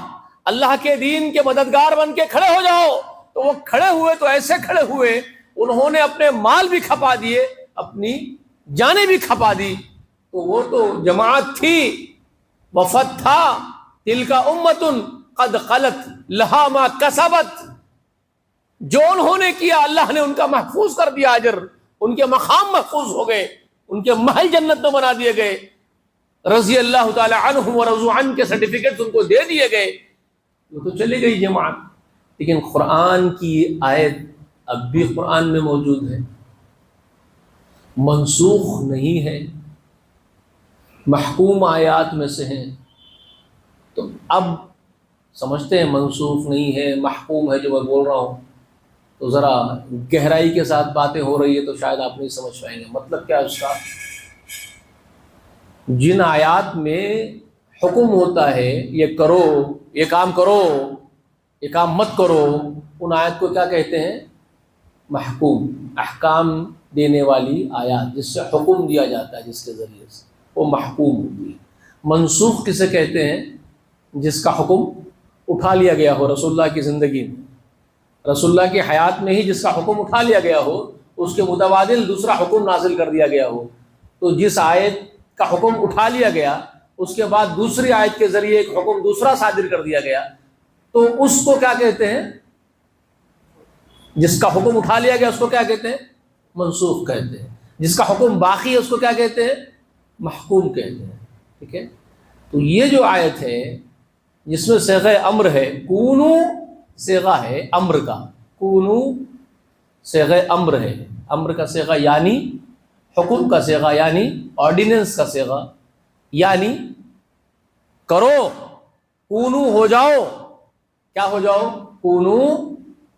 اللہ کے دین کے مددگار بن کے کھڑے ہو جاؤ، تو وہ کھڑے ہوئے تو ایسے کھڑے ہوئے، انہوں نے اپنے مال بھی کھپا دیے، اپنی جانیں بھی کھپا دی. تو وہ تو جماعت تھی، وفد تھا. تلک امۃ قد خلت لہا ما کسبت، جو انہوں نے کیا اللہ نے ان کا محفوظ کر دیا اجر، ان کے مقام محفوظ ہو گئے، ان کے محل جنت میں بنا دیے گئے، رضی اللہ تعالی عنہم ورضوا عنہ کے سرٹیفکیٹس ان کو دے دیے گئے. وہ تو چلی گئی جماعت. لیکن قرآن کی آیت اب بھی قرآن میں موجود ہے، منسوخ نہیں ہے، محکوم آیات میں سے ہیں. تو اب سمجھتے ہیں منسوخ نہیں ہے، محکوم ہے جو میں بول رہا ہوں، تو ذرا گہرائی کے ساتھ باتیں ہو رہی ہے تو شاید آپ نہیں سمجھ پائیں گے. مطلب کیا ہے اس کا؟ جن آیات میں حکم ہوتا ہے یہ کرو، یہ کام کرو، یہ کام مت کرو، ان آیات کو کیا کہتے ہیں؟ محکوم. احکام دینے والی آیات، جس سے حکم دیا جاتا ہے، جس کے ذریعے سے وہ محکوم ہوتی ہے. منسوخ کسے کہتے ہیں؟ جس کا حکم اٹھا لیا گیا ہو رسول اللہ کی زندگی میں، رسول اللہ کی حیات میں ہی جس کا حکم اٹھا لیا گیا ہو، اس کے متبادل دوسرا حکم نازل کر دیا گیا ہو. تو جس آیت کا حکم اٹھا لیا گیا، اس کے بعد دوسری آیت کے ذریعے ایک حکم دوسرا صادر کر دیا گیا، تو اس کو کیا کہتے ہیں؟ جس کا حکم اٹھا لیا گیا اس کو کیا کہتے ہیں؟ منسوخ کہتے ہیں. جس کا حکم باقی ہے اس کو کیا کہتے ہیں؟ محکوم کہتے ہیں. ٹھیک ہے. تو یہ جو آیت ہے جس میں صیغہ امر ہے، کونو صیغہ ہے امر کا، کونو صیغہ امر ہے. امر کا صیغہ یعنی، حکم کا صیغہ یعنی، آرڈیننس کا صیغہ یعنی کرو، کونو ہو جاؤ. کیا ہو جاؤ؟ کونو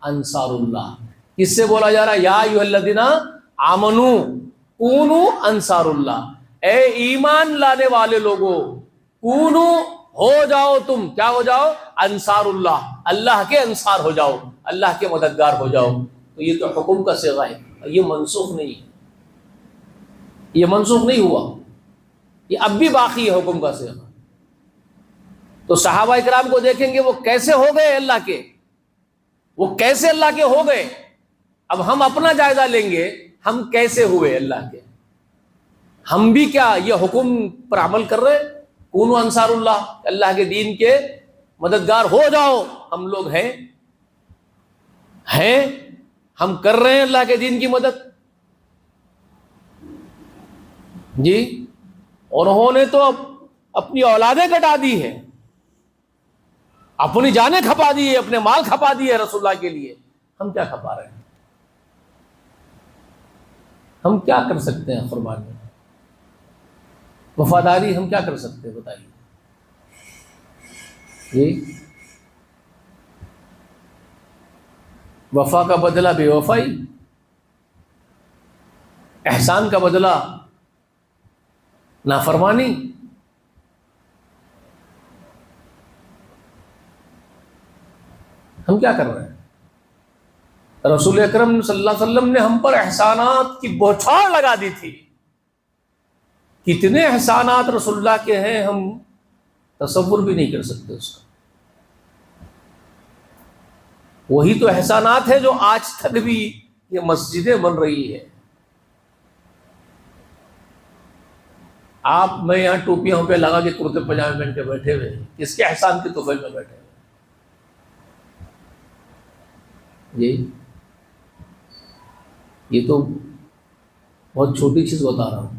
انصار اللہ. کس سے بولا جا رہا ہے؟ یا ایھا الذین آمنو کونو انصار اللہ. اے ایمان لانے والے لوگوں، کونو ہو جاؤ، تم کیا ہو جاؤ؟ انصار اللہ، اللہ کے انصار ہو جاؤ، اللہ کے مددگار ہو جاؤ. تو یہ تو حکم کا صیغہ ہے، یہ منسوخ نہیں ہے، یہ منسوخ نہیں ہوا، یہ اب بھی باقی ہے حکم کا صیغہ. تو صحابہ اکرام کو دیکھیں گے وہ کیسے ہو گئے اللہ کے، وہ کیسے اللہ کے ہو گئے. اب ہم اپنا جائزہ لیں گے، ہم کیسے ہوئے اللہ کے. ہم بھی کیا یہ حکم پر عمل کر رہے؟ کونو انصار اللہ، اللہ کے دین کے مددگار ہو جاؤ. ہم لوگ ہیں، ہم کر رہے ہیں اللہ کے دین کی مدد جی. اور انہوں نے تو اپنی اولادیں کٹا دی ہے، اپنی جانیں کھپا دی ہے، اپنے مال کھپا دیے رسول اللہ کے لیے. ہم کیا کھپا رہے ہیں؟ ہم کیا کر سکتے ہیں قربانی میں؟ وفاداری ہم کیا کر سکتے ہیں بتائیے جی. وفا کا بدلہ بے وفائی، احسان کا بدلہ نافرمانی. ہم کیا کر رہے ہیں؟ رسول اکرم صلی اللہ علیہ وسلم نے ہم پر احسانات کی بوچھار لگا دی تھی. کتنے احسانات رسول اللہ کے ہیں، ہم تصور بھی نہیں کر سکتے اس کا. وہی تو احسانات ہے جو آج تک بھی یہ مسجدیں بن رہی ہے. آپ میں یہاں ٹوپیاں پہ لگا کے کرتے پجامے پہن کے بیٹھے ہوئے ہیں، کس کے احسان کی طوفیل میں بیٹھے ہوئے جی. یہ تو بہت چھوٹی چیز بتا رہا ہوں،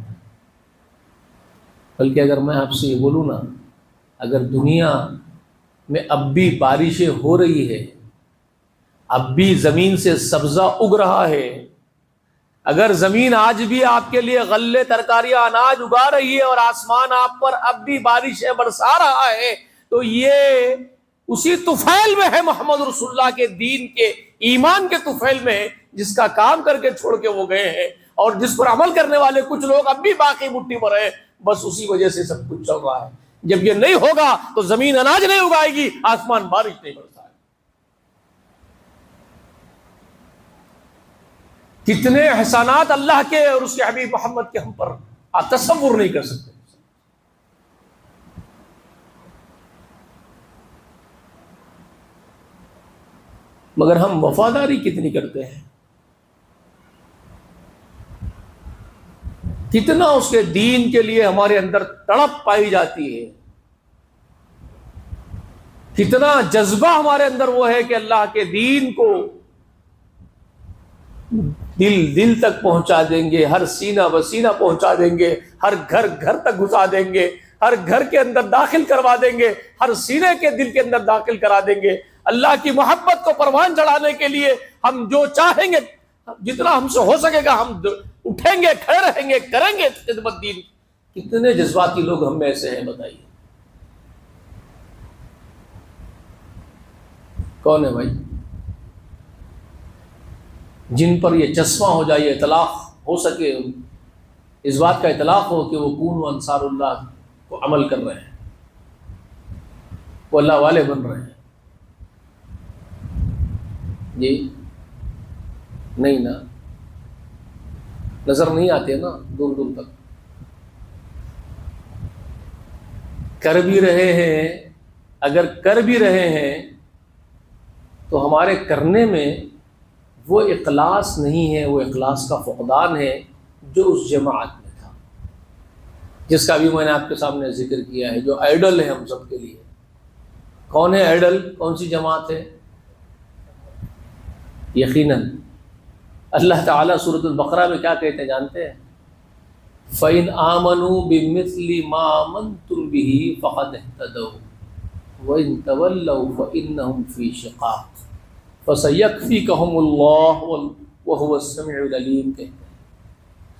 بلکہ اگر میں آپ سے یہ بولوں نا، اگر دنیا میں اب بھی بارشیں ہو رہی ہے، اب بھی زمین سے سبزہ اگ رہا ہے، اگر زمین آج بھی آپ کے لیے غلے ترکاریاں اناج اگا رہی ہے اور آسمان آپ پر اب بھی بارشیں برسا رہا ہے تو یہ اسی طفیل میں ہے، محمد رسول اللہ کے دین کے ایمان کے طفیل میں ہے، جس کا کام کر کے چھوڑ کے وہ گئے ہیں اور جس پر عمل کرنے والے کچھ لوگ اب بھی باقی مٹھی پر ہیں، بس اسی وجہ سے سب کچھ چل رہا ہے۔ جب یہ نہیں ہوگا تو زمین اناج نہیں اگائے گی، آسمان بارش نہیں برسائے گا۔ کتنے احسانات اللہ کے اور اس کے حبیب محمد کے ہم پر آپ تصور نہیں کر سکتے۔ مگر ہم وفاداری کتنی کرتے ہیں، کتنا اس کے دین کے لیے ہمارے اندر تڑپ پائی جاتی ہے، کتنا جذبہ ہمارے اندر وہ ہے کہ اللہ کے دین کو دل دل تک پہنچا دیں گے، ہر سینہ بسینہ پہنچا دیں گے، ہر گھر گھر تک گھسا دیں گے، ہر گھر کے اندر داخل کروا دیں گے، ہر سینے کے دل کے اندر داخل کرا دیں گے۔ اللہ کی محبت کو پروان چڑھانے کے لیے ہم جو چاہیں گے، جتنا ہم سے ہو سکے گا ہم اٹھیں گے، کھڑے رہیں گے، کریں گے خدمت دین۔ کتنے جذباتی لوگ ہم میں ایسے ہیں بتائیے؟ کون ہے بھائی جن پر یہ چشمہ ہو جائے، یہ اطلاق ہو سکے، اس بات کا اطلاق ہو کہ وہ کون انصار اللہ کو عمل کر رہے ہیں، وہ اللہ والے بن رہے ہیں؟ جی نہیں نا، نظر نہیں آتے نا دور دور تک۔ کر بھی رہے ہیں، اگر کر بھی رہے ہیں تو ہمارے کرنے میں وہ اخلاص نہیں ہے، وہ اخلاص کا فقدان ہے جو اس جماعت میں تھا، جس کا بھی میں نے آپ کے سامنے ذکر کیا ہے، جو آئیڈل ہے ہم سب کے لیے۔ کون ہے آئیڈل؟ کون سی جماعت ہے؟ یقیناً اللہ تعالیٰ سورۃ البقرہ میں کیا کہتے ہیں جانتے ہیں؟ فَإِنْ آمَنُوا بِمِثْلِ مَا آمَنْتُمْ بِهِ فَقَدْ اهْتَدَوْا وَإِنْ تَوَلَّوْا فَإِنَّهُمْ فِي شِقَاقٍ فَسَيَكْفِيكَهُمُ اللَّهُ وَهُوَ السَّمِيعُ الْعَلِيمُ کہتے ہیں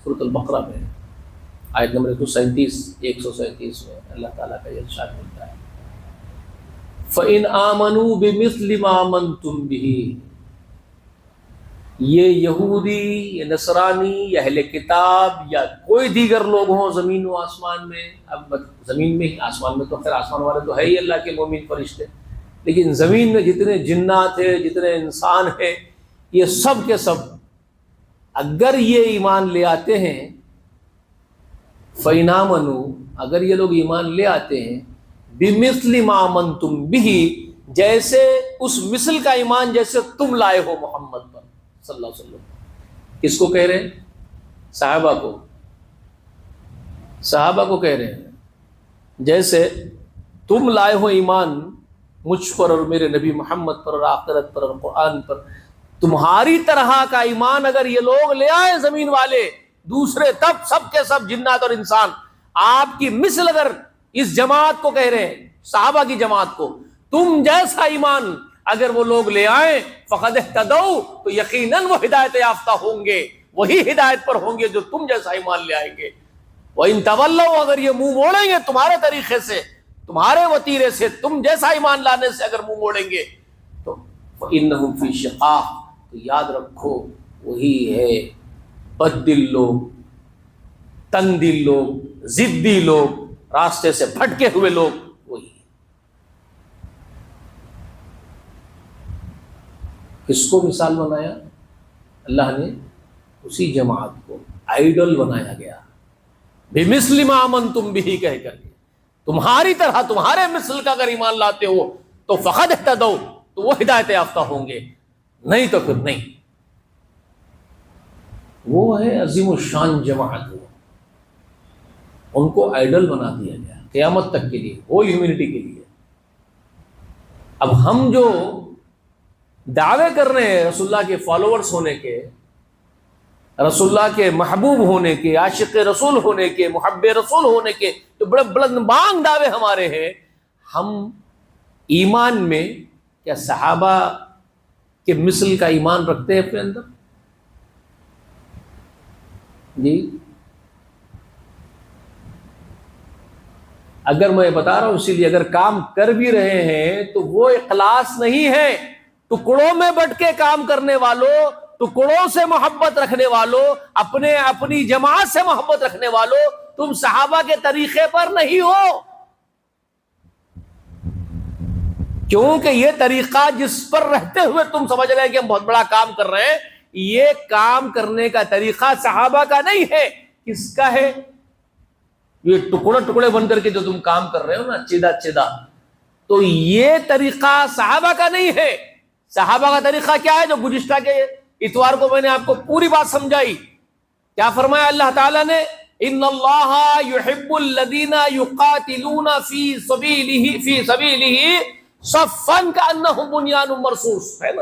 سورۃ البقرہ میں آیت نمبر 137 میں اللہ تعالیٰ کا یہ ارشاد ملتا ہے فَإِنْ آمَنُوا بِمِثْلِ مَا آمَنْتُمْ بِهِ۔ یہ یہودی یا نصرانی یا اہل کتاب یا کوئی دیگر لوگ ہوں زمین و آسمان میں، اب زمین میں ہی، آسمان میں تو خیر آسمان والے تو ہے ہی اللہ کے مومن فرشتے، لیکن زمین میں جتنے جنات ہیں، جتنے انسان ہیں، یہ سب کے سب اگر یہ ایمان لے آتے ہیں، فَإِنْ آمَنُوا، اگر یہ لوگ ایمان لے آتے ہیں، بِمِثْلِ مَا آمَنْتُمْ بِهِ، جیسے اس مثل کا ایمان جیسے تم لائے ہو محمد پر صلی اللہ علیہ وسلم۔ کس کو کہہ رہے ہیں؟ صحابہ کو، صحابہ کو کہہ رہے ہیں جیسے تم لائے ہو ایمان مجھ پر اور میرے نبی محمد پر اور آخرت پر اور قرآن پر، تمہاری طرح کا ایمان اگر یہ لوگ لے آئے زمین والے دوسرے، تب سب کے سب جنات اور انسان آپ کی مثل، اگر اس جماعت کو کہہ رہے ہیں صحابہ کی جماعت کو، تم جیسا ایمان اگر وہ لوگ لے آئیں فقد اہتدوا، تو یقیناً وہ ہدایت یافتہ ہوں گے، وہی ہدایت پر ہوں گے جو تم جیسا ایمان لے آئیں گے۔ وَإِن تَوَلَّوْا، اگر یہ منہ موڑیں گے تمہارے طریقے سے، تمہارے وتیرے سے، تم جیسا ایمان لانے سے اگر منہ موڑیں گے تو فَإِنَّهُمْ فِي شِقَاقٍ، تو یاد رکھو وہی ہے بد دل لوگ، تنگ دل لوگ، ضدی لوگ، راستے سے بھٹکے ہوئے لوگ، وہی۔ کس کو مثال بنایا اللہ نے؟ اسی جماعت کو آئیڈل بنایا گیا، بِمِثْلِ مَا آمَنْتُمْ بِهِ کہہ کر کے، تمہاری طرح، تمہارے مثل کا اگر ایمان لاتے ہو تو فقد اہتدوا، تو وہ ہدایت یافتہ ہوں گے، نہیں تو پھر نہیں۔ وہ ہے عظیم الشان جماعت، ان کو آئیڈل بنا دیا گیا قیامت تک کے لیے، وہ ہیومینٹی کے لیے۔ اب ہم جو دعوے کر رہے ہیں رسول اللہ کے فالوورز ہونے کے، رسول اللہ کے محبوب ہونے کے، عاشق رسول ہونے کے، محب رسول ہونے کے، جو بڑے بلند بانگ دعوے ہمارے ہیں، ہم ایمان میں کیا صحابہ کے مثل کا ایمان رکھتے ہیں اپنے اندر؟ جی اگر میں بتا رہا ہوں، اسی لیے اگر کام کر بھی رہے ہیں تو وہ اخلاص نہیں ہے. ٹکڑوں میں بٹ کے کام کرنے والوں، ٹکڑوں سے محبت رکھنے والوں، اپنی جماعت سے محبت رکھنے والوں، تم صحابہ کے طریقے پر نہیں ہو. کیونکہ یہ طریقہ جس پر رہتے ہوئے تم سمجھ رہے ہیں کہ ہم بہت بڑا کام کر رہے ہیں، یہ کام کرنے کا طریقہ صحابہ کا نہیں ہے. کس کا ہے؟ یہ ٹکڑے ٹکڑے بن کر کے جو تم کام کر رہے ہو نا، چیدہ چیدہ، تو یہ طریقہ صحابہ کا نہیں ہے. صحابہ کا طریقہ کیا ہے؟ جو گزشتہ کے اتوار کو میں نے آپ کو پوری بات سمجھائی. کیا فرمایا اللہ تعالیٰ نے؟ ان اللہ یحب الذین یقاتلون فی سبیلہ صفا کانہم بنیان مرصوص، ہے نا.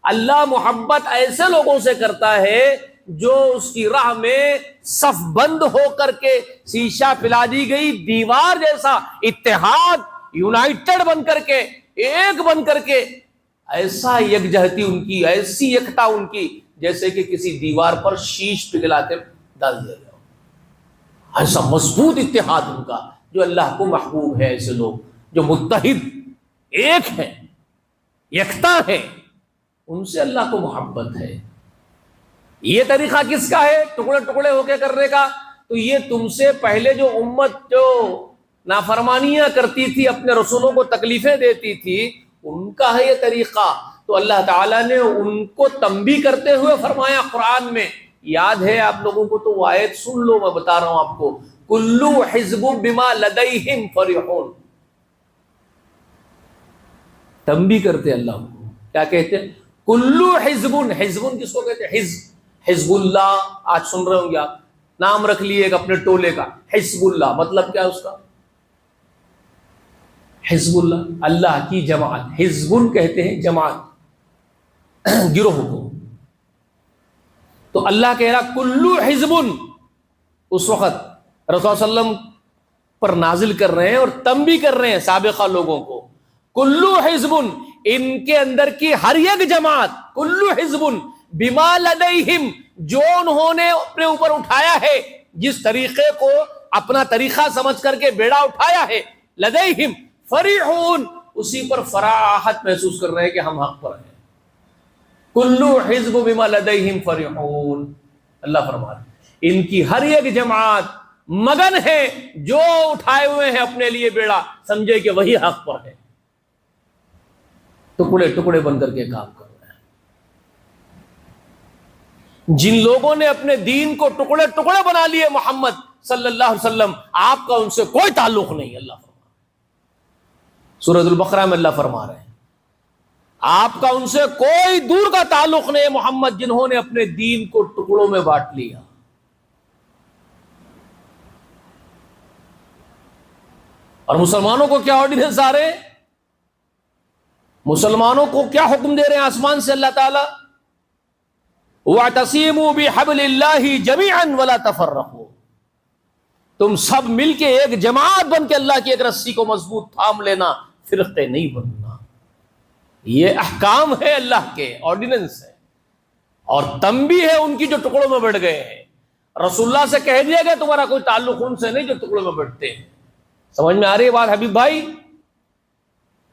اللہ محبت ایسے لوگوں سے کرتا ہے جو اس کی راہ میں صف بند ہو کر کے شیشہ پلا دی گئی دیوار جیسا اتحاد، یونائٹڈ بن کر کے، ایک بن کر کے، ایسا یکجہتی ان کی، ایسی یکتا ان کی جیسے کہ کسی دیوار پر شیش پگھلا کے ڈال دیا گیا. ایسا مضبوط اتحاد ان کا جو اللہ کو محبوب ہے. ایسے لوگ جو متحد ایک ہیں، یکتا ہے، ان سے اللہ کو محبت ہے. یہ طریقہ کس کا ہے؟ ٹکڑے ٹکڑے ہو کے کرنے کا. تو یہ تم سے پہلے جو امت جو نافرمانیاں کرتی تھی، اپنے رسولوں کو تکلیفیں دیتی تھی، ان کا ہے یہ طریقہ. تو اللہ تعالیٰ نے ان کو تنبیہ کرتے ہوئے فرمایا قرآن میں. یاد ہے آپ لوگوں کو تو وہ آیت سن لو، میں بتا رہا ہوں آپ کو. کلو حزب بما لدیہم فرحون. تنبیہ کرتے اللہ کو، کیا کہتے ہیں؟ کلو حزب. حزب کس کو کہتے ہیں؟ حزب اللہ. آج سن رہے ہوں گے آپ، نام رکھ لیے ایک اپنے ٹولے کا، حزب اللہ. مطلب کیا اس کا؟ حزب اللہ، اللہ کی جماعت. حزب کہتے ہیں جماعت، گروہ کو. تو اللہ کہہ رہا کلو حزب. اس وقت رسول صلی اللہ علیہ وسلم پر نازل کر رہے ہیں اور تنبیہ کر رہے ہیں سابقہ لوگوں کو. کلو حزب، ان کے اندر کی ہر ایک جماعت، کلو حزب بما لدیہم، جو انہوں نے اپنے اوپر اٹھایا ہے، جس طریقے کو اپنا طریقہ سمجھ کر کے بیڑا اٹھایا ہے، لدیہم فرحون، اسی پر فراحت محسوس کر رہے ہیں کہ ہم حق پر ہیں. کلو حزب بما لدیہم فرحون. اللہ فرما رہے ہیں ان کی ہر ایک جماعت مگن ہے، جو اٹھائے ہوئے ہیں اپنے لیے بیڑا، سمجھے کہ وہی حق پر ہے. ٹکڑے ٹکڑے بن کر کے کام کر رہے ہیں. جن لوگوں نے اپنے دین کو ٹکڑے ٹکڑے بنا لیے محمد صلی اللہ علیہ وسلم، آپ کا ان سے کوئی تعلق نہیں. اللہ فرما سورۃ البقرہ میں اللہ فرما رہے ہیں آپ کا ان سے کوئی دور کا تعلق نہیں محمد، جنہوں نے اپنے دین کو ٹکڑوں میں بانٹ لیا. اور مسلمانوں کو کیا آرڈیننس آ رہے ہیں؟ مسلمانوں کو کیا حکم دے رہے ہیں آسمان سے اللہ تعالیٰ؟ وَاعْتَصِمُوا بِحَبْلِ اللَّهِ جَمِيعًا وَلَا تَفَرَّقُوا. تم سب مل کے ایک جماعت بن کے اللہ کی ایک رسی کو مضبوط تھام لینا، فرقے نہیں بننا. یہ احکام ہے اللہ کے، آرڈیننس ہے، اور تنبیہ ہے ان کی جو ٹکڑوں میں بٹ گئے ہیں. رسول اللہ سے کہہ دیا گیا تمہارا کوئی تعلق ان سے نہیں جو ٹکڑوں میں بٹتے ہیں. سمجھ میں آ رہی ہے بات حبیب بھائی؟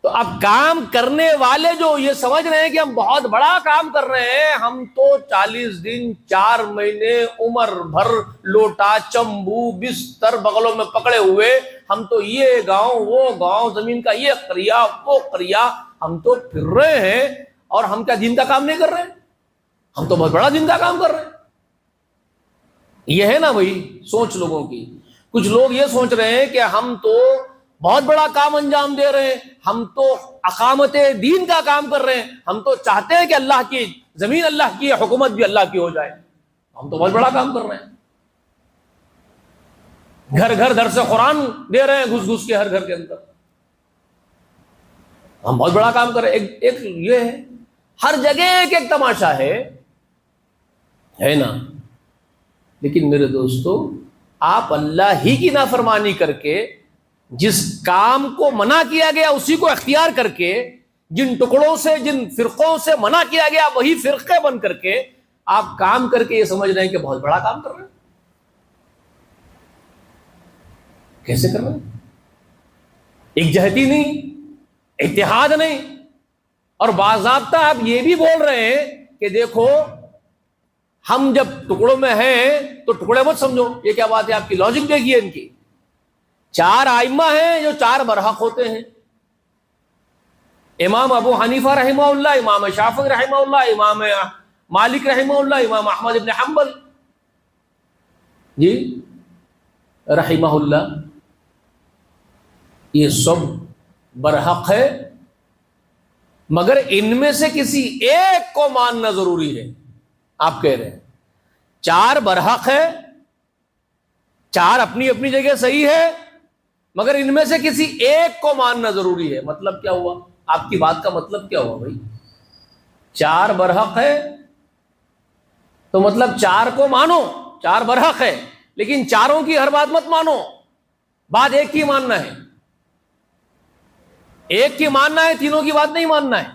تو اب کام کرنے والے جو یہ سمجھ رہے ہیں کہ ہم بہت بڑا کام کر رہے ہیں، ہم تو 40 دن 4 مہینے عمر بھر لوٹا چمبو بستر بغلوں میں پکڑے ہوئے، ہم تو یہ گاؤں وہ گاؤں، زمین کا یہ قریہ وہ قریہ، ہم تو پھر رہے ہیں، اور ہم کیا دین کا کام نہیں کر رہے ہیں؟ ہم تو بہت بڑا دین کا کام کر رہے ہیں. یہ ہے نا بھائی سوچ لوگوں کی. کچھ لوگ یہ سوچ رہے ہیں کہ ہم تو بہت بڑا کام انجام دے رہے ہیں، ہم تو اقامت دین کا کام کر رہے ہیں، ہم تو چاہتے ہیں کہ اللہ کی زمین اللہ کی، حکومت بھی اللہ کی ہو جائے، ہم تو بہت بڑا کام کر رہے ہیں. گھر گھر درس قرآن دے رہے ہیں، گھس گھس کے ہر گھر کے اندر، ہم بہت بڑا کام کر رہے ہیں. ایک یہ ہے، ہر جگہ ایک تماشا ہے نا. لیکن میرے دوستو، آپ اللہ ہی کی نافرمانی کر کے، جس کام کو منع کیا گیا اسی کو اختیار کر کے، جن ٹکڑوں سے جن فرقوں سے منع کیا گیا وہی فرقے بن کر کے آپ کام کر کے یہ سمجھ رہے ہیں کہ بہت بڑا کام کر رہے ہیں. کیسے کرنا ہے؟ ایک جہتی نہیں، اتحاد نہیں، اور باضابطہ آپ یہ بھی بول رہے ہیں کہ دیکھو ہم جب ٹکڑوں میں ہیں تو ٹکڑے مت سمجھو. یہ کیا بات ہے آپ کی؟ لاجک دیکھیے ان کی. 4 ائمہ ہیں جو 4 برحق ہوتے ہیں. امام ابو حنیفہ رحمہ اللہ، امام شافعی رحمہ اللہ، امام مالک رحمہ اللہ، امام احمد ابن حنبل جی رحمہ اللہ، یہ سب برحق ہے، مگر ان میں سے کسی ایک کو ماننا ضروری ہے. آپ کہہ رہے ہیں 4 برحق ہے، 4 اپنی اپنی جگہ صحیح ہے، مگر ان میں سے کسی ایک کو ماننا ضروری ہے. مطلب کیا ہوا؟ آپ کی بات کا مطلب کیا ہوا بھائی؟ 4 برحق ہے تو مطلب 4 کو مانو، 4 برحق ہے، لیکن 4 کی ہر بات مت مانو، بات ایک کی ماننا ہے. ایک کی ماننا ہے، تینوں کی بات نہیں ماننا ہے.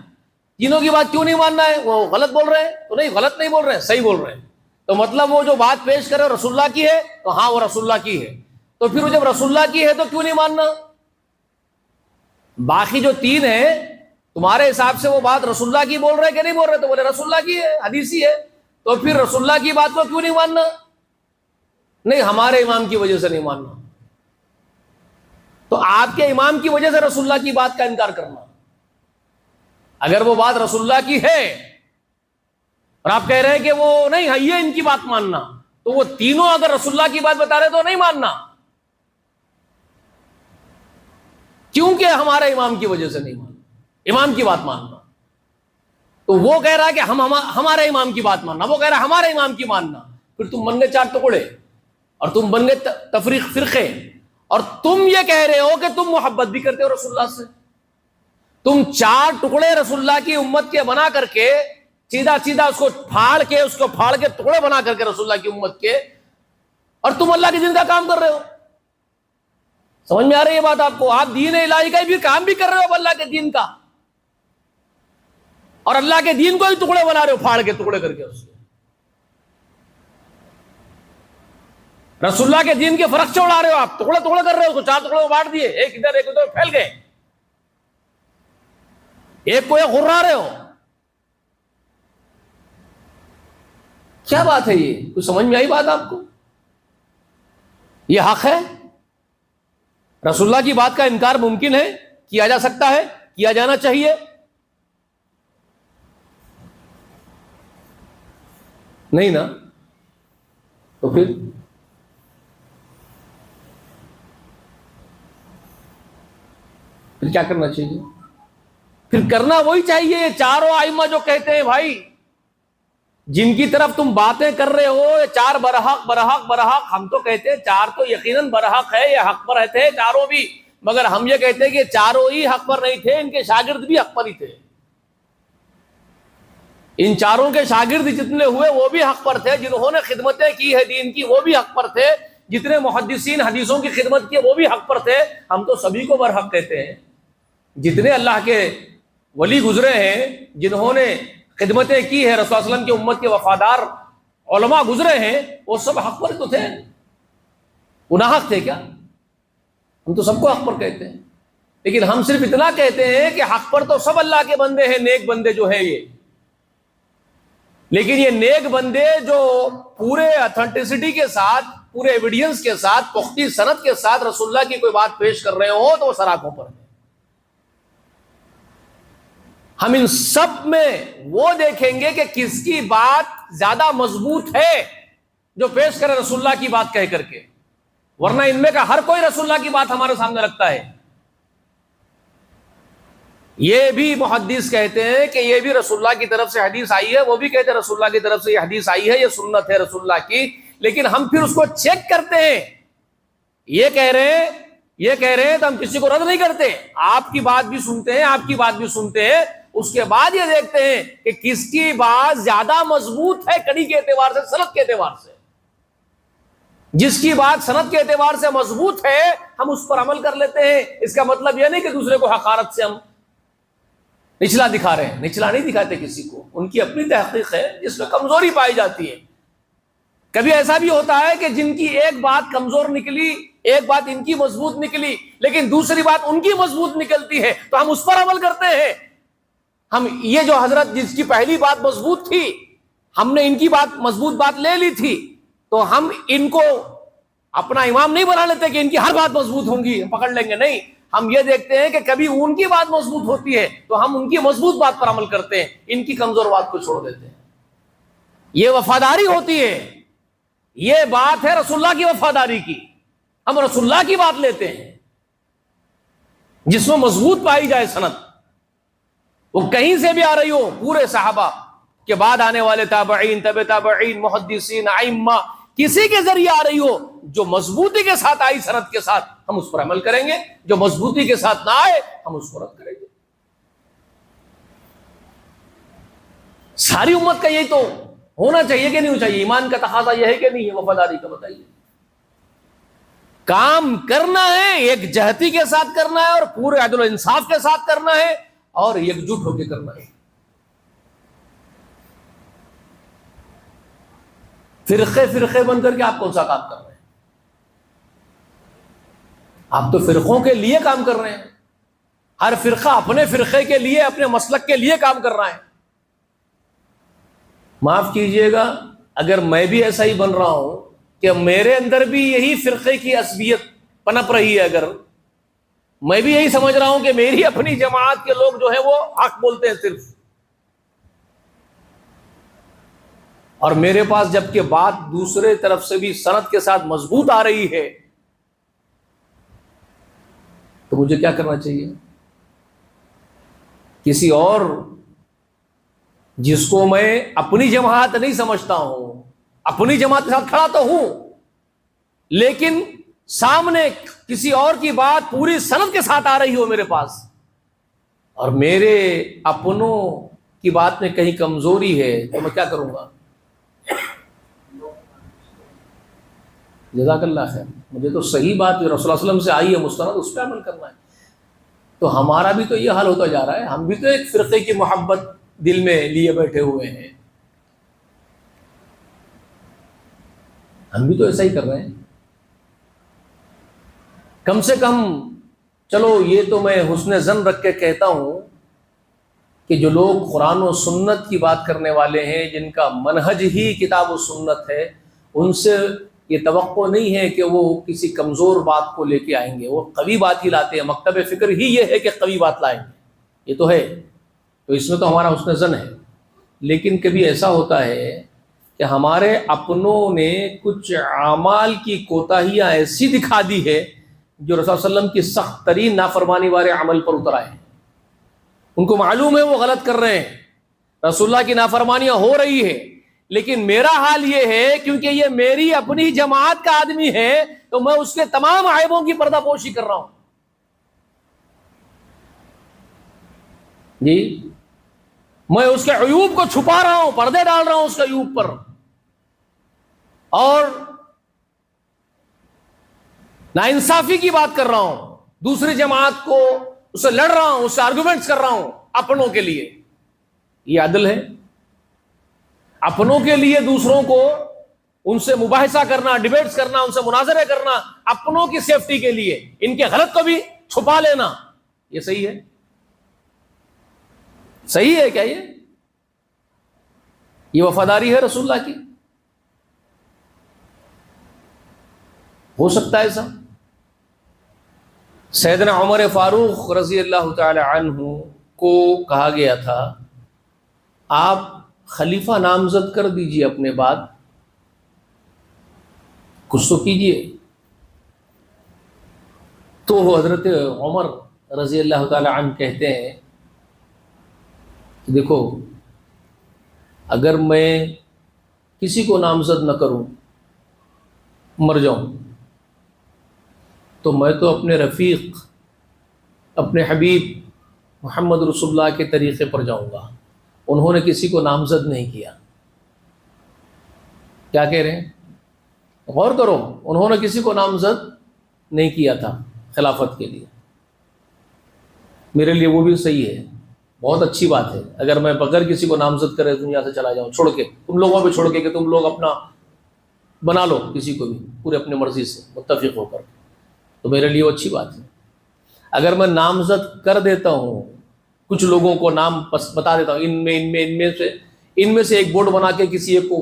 تینوں کی بات کیوں نہیں ماننا ہے؟ وہ غلط بول رہے ہیں تو نہیں، غلط نہیں بول رہے ہیں، صحیح بول رہے ہیں. تو مطلب وہ جو بات پیش کرے رسول اللہ کی ہے تو ہاں وہ رسول اللہ کی ہے. تو پھر جب رسول اللہ کی ہے تو کیوں نہیں ماننا؟ باقی جو 3 ہیں تمہارے حساب سے وہ بات رسول اللہ کی بول رہے کہ نہیں بول رہے؟ تو بولے رسول اللہ کی ہے، حدیثی ہے. تو پھر رسول اللہ کی بات کو کیوں نہیں ماننا؟ نہیں ہمارے امام کی وجہ سے نہیں ماننا. تو آپ کے امام کی وجہ سے رسول اللہ کی بات کا انکار کرنا. اگر وہ بات رسول اللہ کی ہے اور آپ کہہ رہے ہیں کہ وہ نہیں یہ ان کی بات ماننا، تو وہ تینوں اگر رسول اللہ کی بات بتا رہے تو نہیں ماننا، کیونکہ ہمارے امام کی وجہ سے نہیں ماننا، امام کی بات ماننا. تو وہ کہہ رہا ہے کہ ہمارے امام کی بات ماننا، وہ کہہ رہا ہے ہمارے امام کی ماننا. پھر تم بن گئے 4 ٹکڑے اور تم بن گئے تفریق فرقے. اور تم یہ کہہ رہے ہو کہ تم محبت بھی کرتے ہو رسول اللہ سے. تم 4 ٹکڑے رسول اللہ کی امت کے بنا کر کے سیدھا سیدھا اس کو پھاڑ کے ٹکڑے بنا کر کے رسول اللہ کی امت کے، اور تم اللہ کے دین کا کام کر رہے ہو. سمجھ میں آ رہی ہے بات آپ کو؟ آپ دین الہی کا بھی کام بھی کر رہے ہو اللہ کے دین کا، اور اللہ کے دین کو ہی ٹکڑے بنا رہے ہو، پھاڑ کے ٹکڑے کر کے اس کے. رسول اللہ کے دین کے فرق سے اڑا رہے ہو آپ، ٹکڑے ٹکڑے کر رہے ہو. 4 ٹکڑے بانٹ دیے، ایک ادھر ایک ادھر پھیل گئے، ایک کو ایک غرا رہے ہو. کیا بات ہے یہ؟ کچھ سمجھ میں آئی بات آپ کو؟ یہ حق ہے؟ رسول اللہ کی بات کا انکار ممکن ہے؟ کیا جا سکتا ہے؟ کیا جانا چاہیے؟ نہیں نا. تو پھر کیا کرنا چاہیے؟ پھر کرنا وہی چاہیے. یہ 4 ائمہ جو کہتے ہیں بھائی، جن کی طرف تم باتیں کر رہے ہو، یہ 4 برحق برحق برحق، ہم تو کہتے ہیں 4 تو یقیناً برحق ہے، یہ حق پر تھے 4 بھی، مگر ہم یہ کہتے ہیں کہ 4 ہی حق پر نہیں تھے، ان کے شاگرد بھی حق پر ہی تھے. ان 4 کے شاگرد جتنے ہوئے وہ بھی حق پر تھے، جنہوں نے خدمتیں کی ہے دین کی وہ بھی حق پر تھے، جتنے محدثین حدیثوں کی خدمت کی وہ بھی حق پر تھے. ہم تو سبھی کو برحق کہتے ہیں. جتنے اللہ کے ولی گزرے ہیں، جنہوں نے خدمتیں کی ہے، رسول اللہ علیہ وسلم کی امت کے وفادار علماء گزرے ہیں، وہ سب حق پر تو تھے. وہ ناحق تھے کیا؟ ہم تو سب کو حق پر کہتے ہیں، لیکن ہم صرف اتنا کہتے ہیں کہ حق پر تو سب اللہ کے بندے ہیں، نیک بندے جو ہیں یہ. لیکن یہ نیک بندے جو پورے اتھینٹسٹی کے ساتھ، پورے ایویڈینس کے ساتھ، پختی سند کے ساتھ رسول اللہ کی کوئی بات پیش کر رہے ہو تو وہ سراغوں پر ہیں. ہم ان سب میں وہ دیکھیں گے کہ کس کی بات زیادہ مضبوط ہے جو پیش کرے رسول اللہ کی بات کہہ کر کے، ورنہ ان میں کا ہر کوئی رسول اللہ کی بات ہمارے سامنے رکھتا ہے. یہ بھی محدث کہتے ہیں کہ یہ بھی رسول اللہ کی طرف سے حدیث آئی ہے، وہ بھی کہتے ہیں رسول اللہ کی طرف سے یہ حدیث آئی ہے، یہ سنت ہے رسول اللہ کی، لیکن ہم پھر اس کو چیک کرتے ہیں. یہ کہہ رہے ہیں تو ہم کسی کو رد نہیں کرتے، آپ کی بات بھی سنتے ہیں، آپ کی بات بھی سنتے ہیں، اس کے بعد یہ دیکھتے ہیں کہ کس کی بات زیادہ مضبوط ہے کڑی کے اعتبار سے، سند کے اعتبار سے. جس کی بات سند کے اعتبار سے مضبوط ہے ہم اس پر عمل کر لیتے ہیں. اس کا مطلب یہ نہیں کہ دوسرے کو حقارت سے ہم نچلا دکھا رہے ہیں، نچلا نہیں دکھاتے کسی کو، ان کی اپنی تحقیق ہے جس میں کمزوری پائی جاتی ہے. کبھی ایسا بھی ہوتا ہے کہ جن کی ایک بات کمزور نکلی، ایک بات ان کی مضبوط نکلی، لیکن دوسری بات ان کی مضبوط نکلتی ہے تو ہم اس پر عمل کرتے ہیں. ہم یہ جو حضرت جس کی پہلی بات مضبوط تھی، ہم نے ان کی بات مضبوط بات لے لی تھی، تو ہم ان کو اپنا امام نہیں بنا لیتے کہ ان کی ہر بات مضبوط ہوں گی پکڑ لیں گے. نہیں، ہم یہ دیکھتے ہیں کہ کبھی ان کی بات مضبوط ہوتی ہے تو ہم ان کی مضبوط بات پر عمل کرتے ہیں، ان کی کمزور بات کو چھوڑ دیتے ہیں. یہ وفاداری ہوتی ہے، یہ بات ہے رسول اللہ کی وفاداری کی. ہم رسول اللہ کی بات لیتے ہیں جس میں مضبوط پائی جائے سند، وہ کہیں سے بھی آ رہی ہو، پورے صحابہ کے بعد آنے والے تابعین، تبع تابعین، محدثین، ائمہ، کسی کے ذریعے آ رہی ہو، جو مضبوطی کے ساتھ آئی سند کے ساتھ ہم اس پر عمل کریں گے، جو مضبوطی کے ساتھ نہ آئے ہم اس کو رد کریں گے. ساری امت کا یہی تو ہونا چاہیے کہ نہیں ہونا چاہیے؟ ایمان کا تقاضا یہ ہے کہ نہیں ہے؟ وفاداری کا بتائیے. کام کرنا ہے ایک جہتی کے ساتھ کرنا ہے، اور پورے عدل و انصاف کے ساتھ کرنا ہے، اور یکجٹ ہو کے کرنا ہے. فرقے بن کر کے آپ کون سا کام کر رہے ہیں؟ آپ تو فرقوں کے لیے کام کر رہے ہیں. ہر فرقہ اپنے فرقے کے لیے، اپنے مسلک کے لیے کام کر رہا ہے. معاف کیجئے گا اگر میں بھی ایسا ہی بن رہا ہوں کہ میرے اندر بھی یہی فرقے کی عصبیت پنپ رہی ہے، اگر میں بھی یہی سمجھ رہا ہوں کہ میری اپنی جماعت کے لوگ جو ہیں وہ حق بولتے ہیں صرف، اور میرے پاس جبکہ بات دوسرے طرف سے بھی سند کے ساتھ مضبوط آ رہی ہے، تو مجھے کیا کرنا چاہیے؟ کسی اور جس کو میں اپنی جماعت نہیں سمجھتا ہوں، اپنی جماعت کے ساتھ کھڑا تو ہوں، لیکن سامنے کسی اور کی بات پوری سند کے ساتھ آ رہی ہو میرے پاس، اور میرے اپنوں کی بات میں کہیں کمزوری ہے، تو میں کیا کروں گا؟ جزاک اللہ خیر. مجھے تو صحیح بات جو رسول اللہ علیہ وسلم سے آئی ہے مستند، اس پہ عمل کرنا ہے. تو ہمارا بھی تو یہ حال ہوتا جا رہا ہے، ہم بھی تو ایک فرقے کی محبت دل میں لیے بیٹھے ہوئے ہیں، ہم بھی تو ایسا ہی کر رہے ہیں. کم سے کم چلو یہ تو میں حسن ظن رکھ کے کہتا ہوں کہ جو لوگ قرآن و سنت کی بات کرنے والے ہیں، جن کا منہج ہی کتاب و سنت ہے، ان سے یہ توقع نہیں ہے کہ وہ کسی کمزور بات کو لے کے آئیں گے. وہ قوی بات ہی لاتے ہیں، مکتب فکر ہی یہ ہے کہ قوی بات لائیں گے، یہ تو ہے. تو اس میں تو ہمارا حسن ظن ہے. لیکن کبھی ایسا ہوتا ہے کہ ہمارے اپنوں نے کچھ اعمال کی کوتاہیاں ایسی دکھا دی ہے جو رسول صلی اللہ علیہ وسلم کی سخت ترین نافرمانی والے عمل پر اتر آئے ہیں. ان کو معلوم ہے وہ غلط کر رہے ہیں، رسول اللہ کی نافرمانیاں ہو رہی ہے، لیکن میرا حال یہ ہے کیونکہ یہ میری اپنی جماعت کا آدمی ہے تو میں اس کے تمام عیبوں کی پردہ پوشی کر رہا ہوں. جی، میں اس کے عیوب کو چھپا رہا ہوں، پردے ڈال رہا ہوں اس کے عیوب پر، اور ناانصافی کی بات کر رہا ہوں، دوسری جماعت کو اس سے لڑ رہا ہوں، اس سے آرگومنٹس کر رہا ہوں اپنوں کے لیے. یہ عدل ہے؟ اپنوں کے لیے دوسروں کو ان سے مباحثہ کرنا، ڈیبیٹس کرنا، ان سے مناظرے کرنا، اپنوں کی سیفٹی کے لیے ان کے غلط کو بھی چھپا لینا، یہ صحیح ہے؟ صحیح ہے کیا یہ وفاداری ہے رسول اللہ کی؟ ہو سکتا ہے ایسا؟ سیدنا عمر فاروق رضی اللہ تعالی عنہ کو کہا گیا تھا آپ خلیفہ نامزد کر دیجئے اپنے بعد، کچھ تو کیجئے. تو حضرت عمر رضی اللہ تعالی عنہ کہتے ہیں کہ دیکھو، اگر میں کسی کو نامزد نہ کروں، مر جاؤں، تو میں تو اپنے رفیق، اپنے حبیب محمد رسول اللہ کے طریقے پر جاؤں گا. انہوں نے کسی کو نامزد نہیں کیا. کیا کہہ رہے ہیں؟ غور کرو، انہوں نے کسی کو نامزد نہیں کیا تھا خلافت کے لیے. میرے لیے وہ بھی صحیح ہے، بہت اچھی بات ہے اگر میں بغیر کسی کو نامزد کرے دنیا سے چلا جاؤں، چھوڑ کے، تم لوگوں پہ چھوڑ کے کہ تم لوگ اپنا بنا لو کسی کو بھی پورے اپنے مرضی سے متفق ہو کر، تو میرے لیے وہ اچھی بات ہے۔ اگر میں نامزد کر دیتا ہوں، کچھ لوگوں کو نام بتا دیتا ہوں، ان میں سے ایک بورڈ بنا کے کسی ایک کو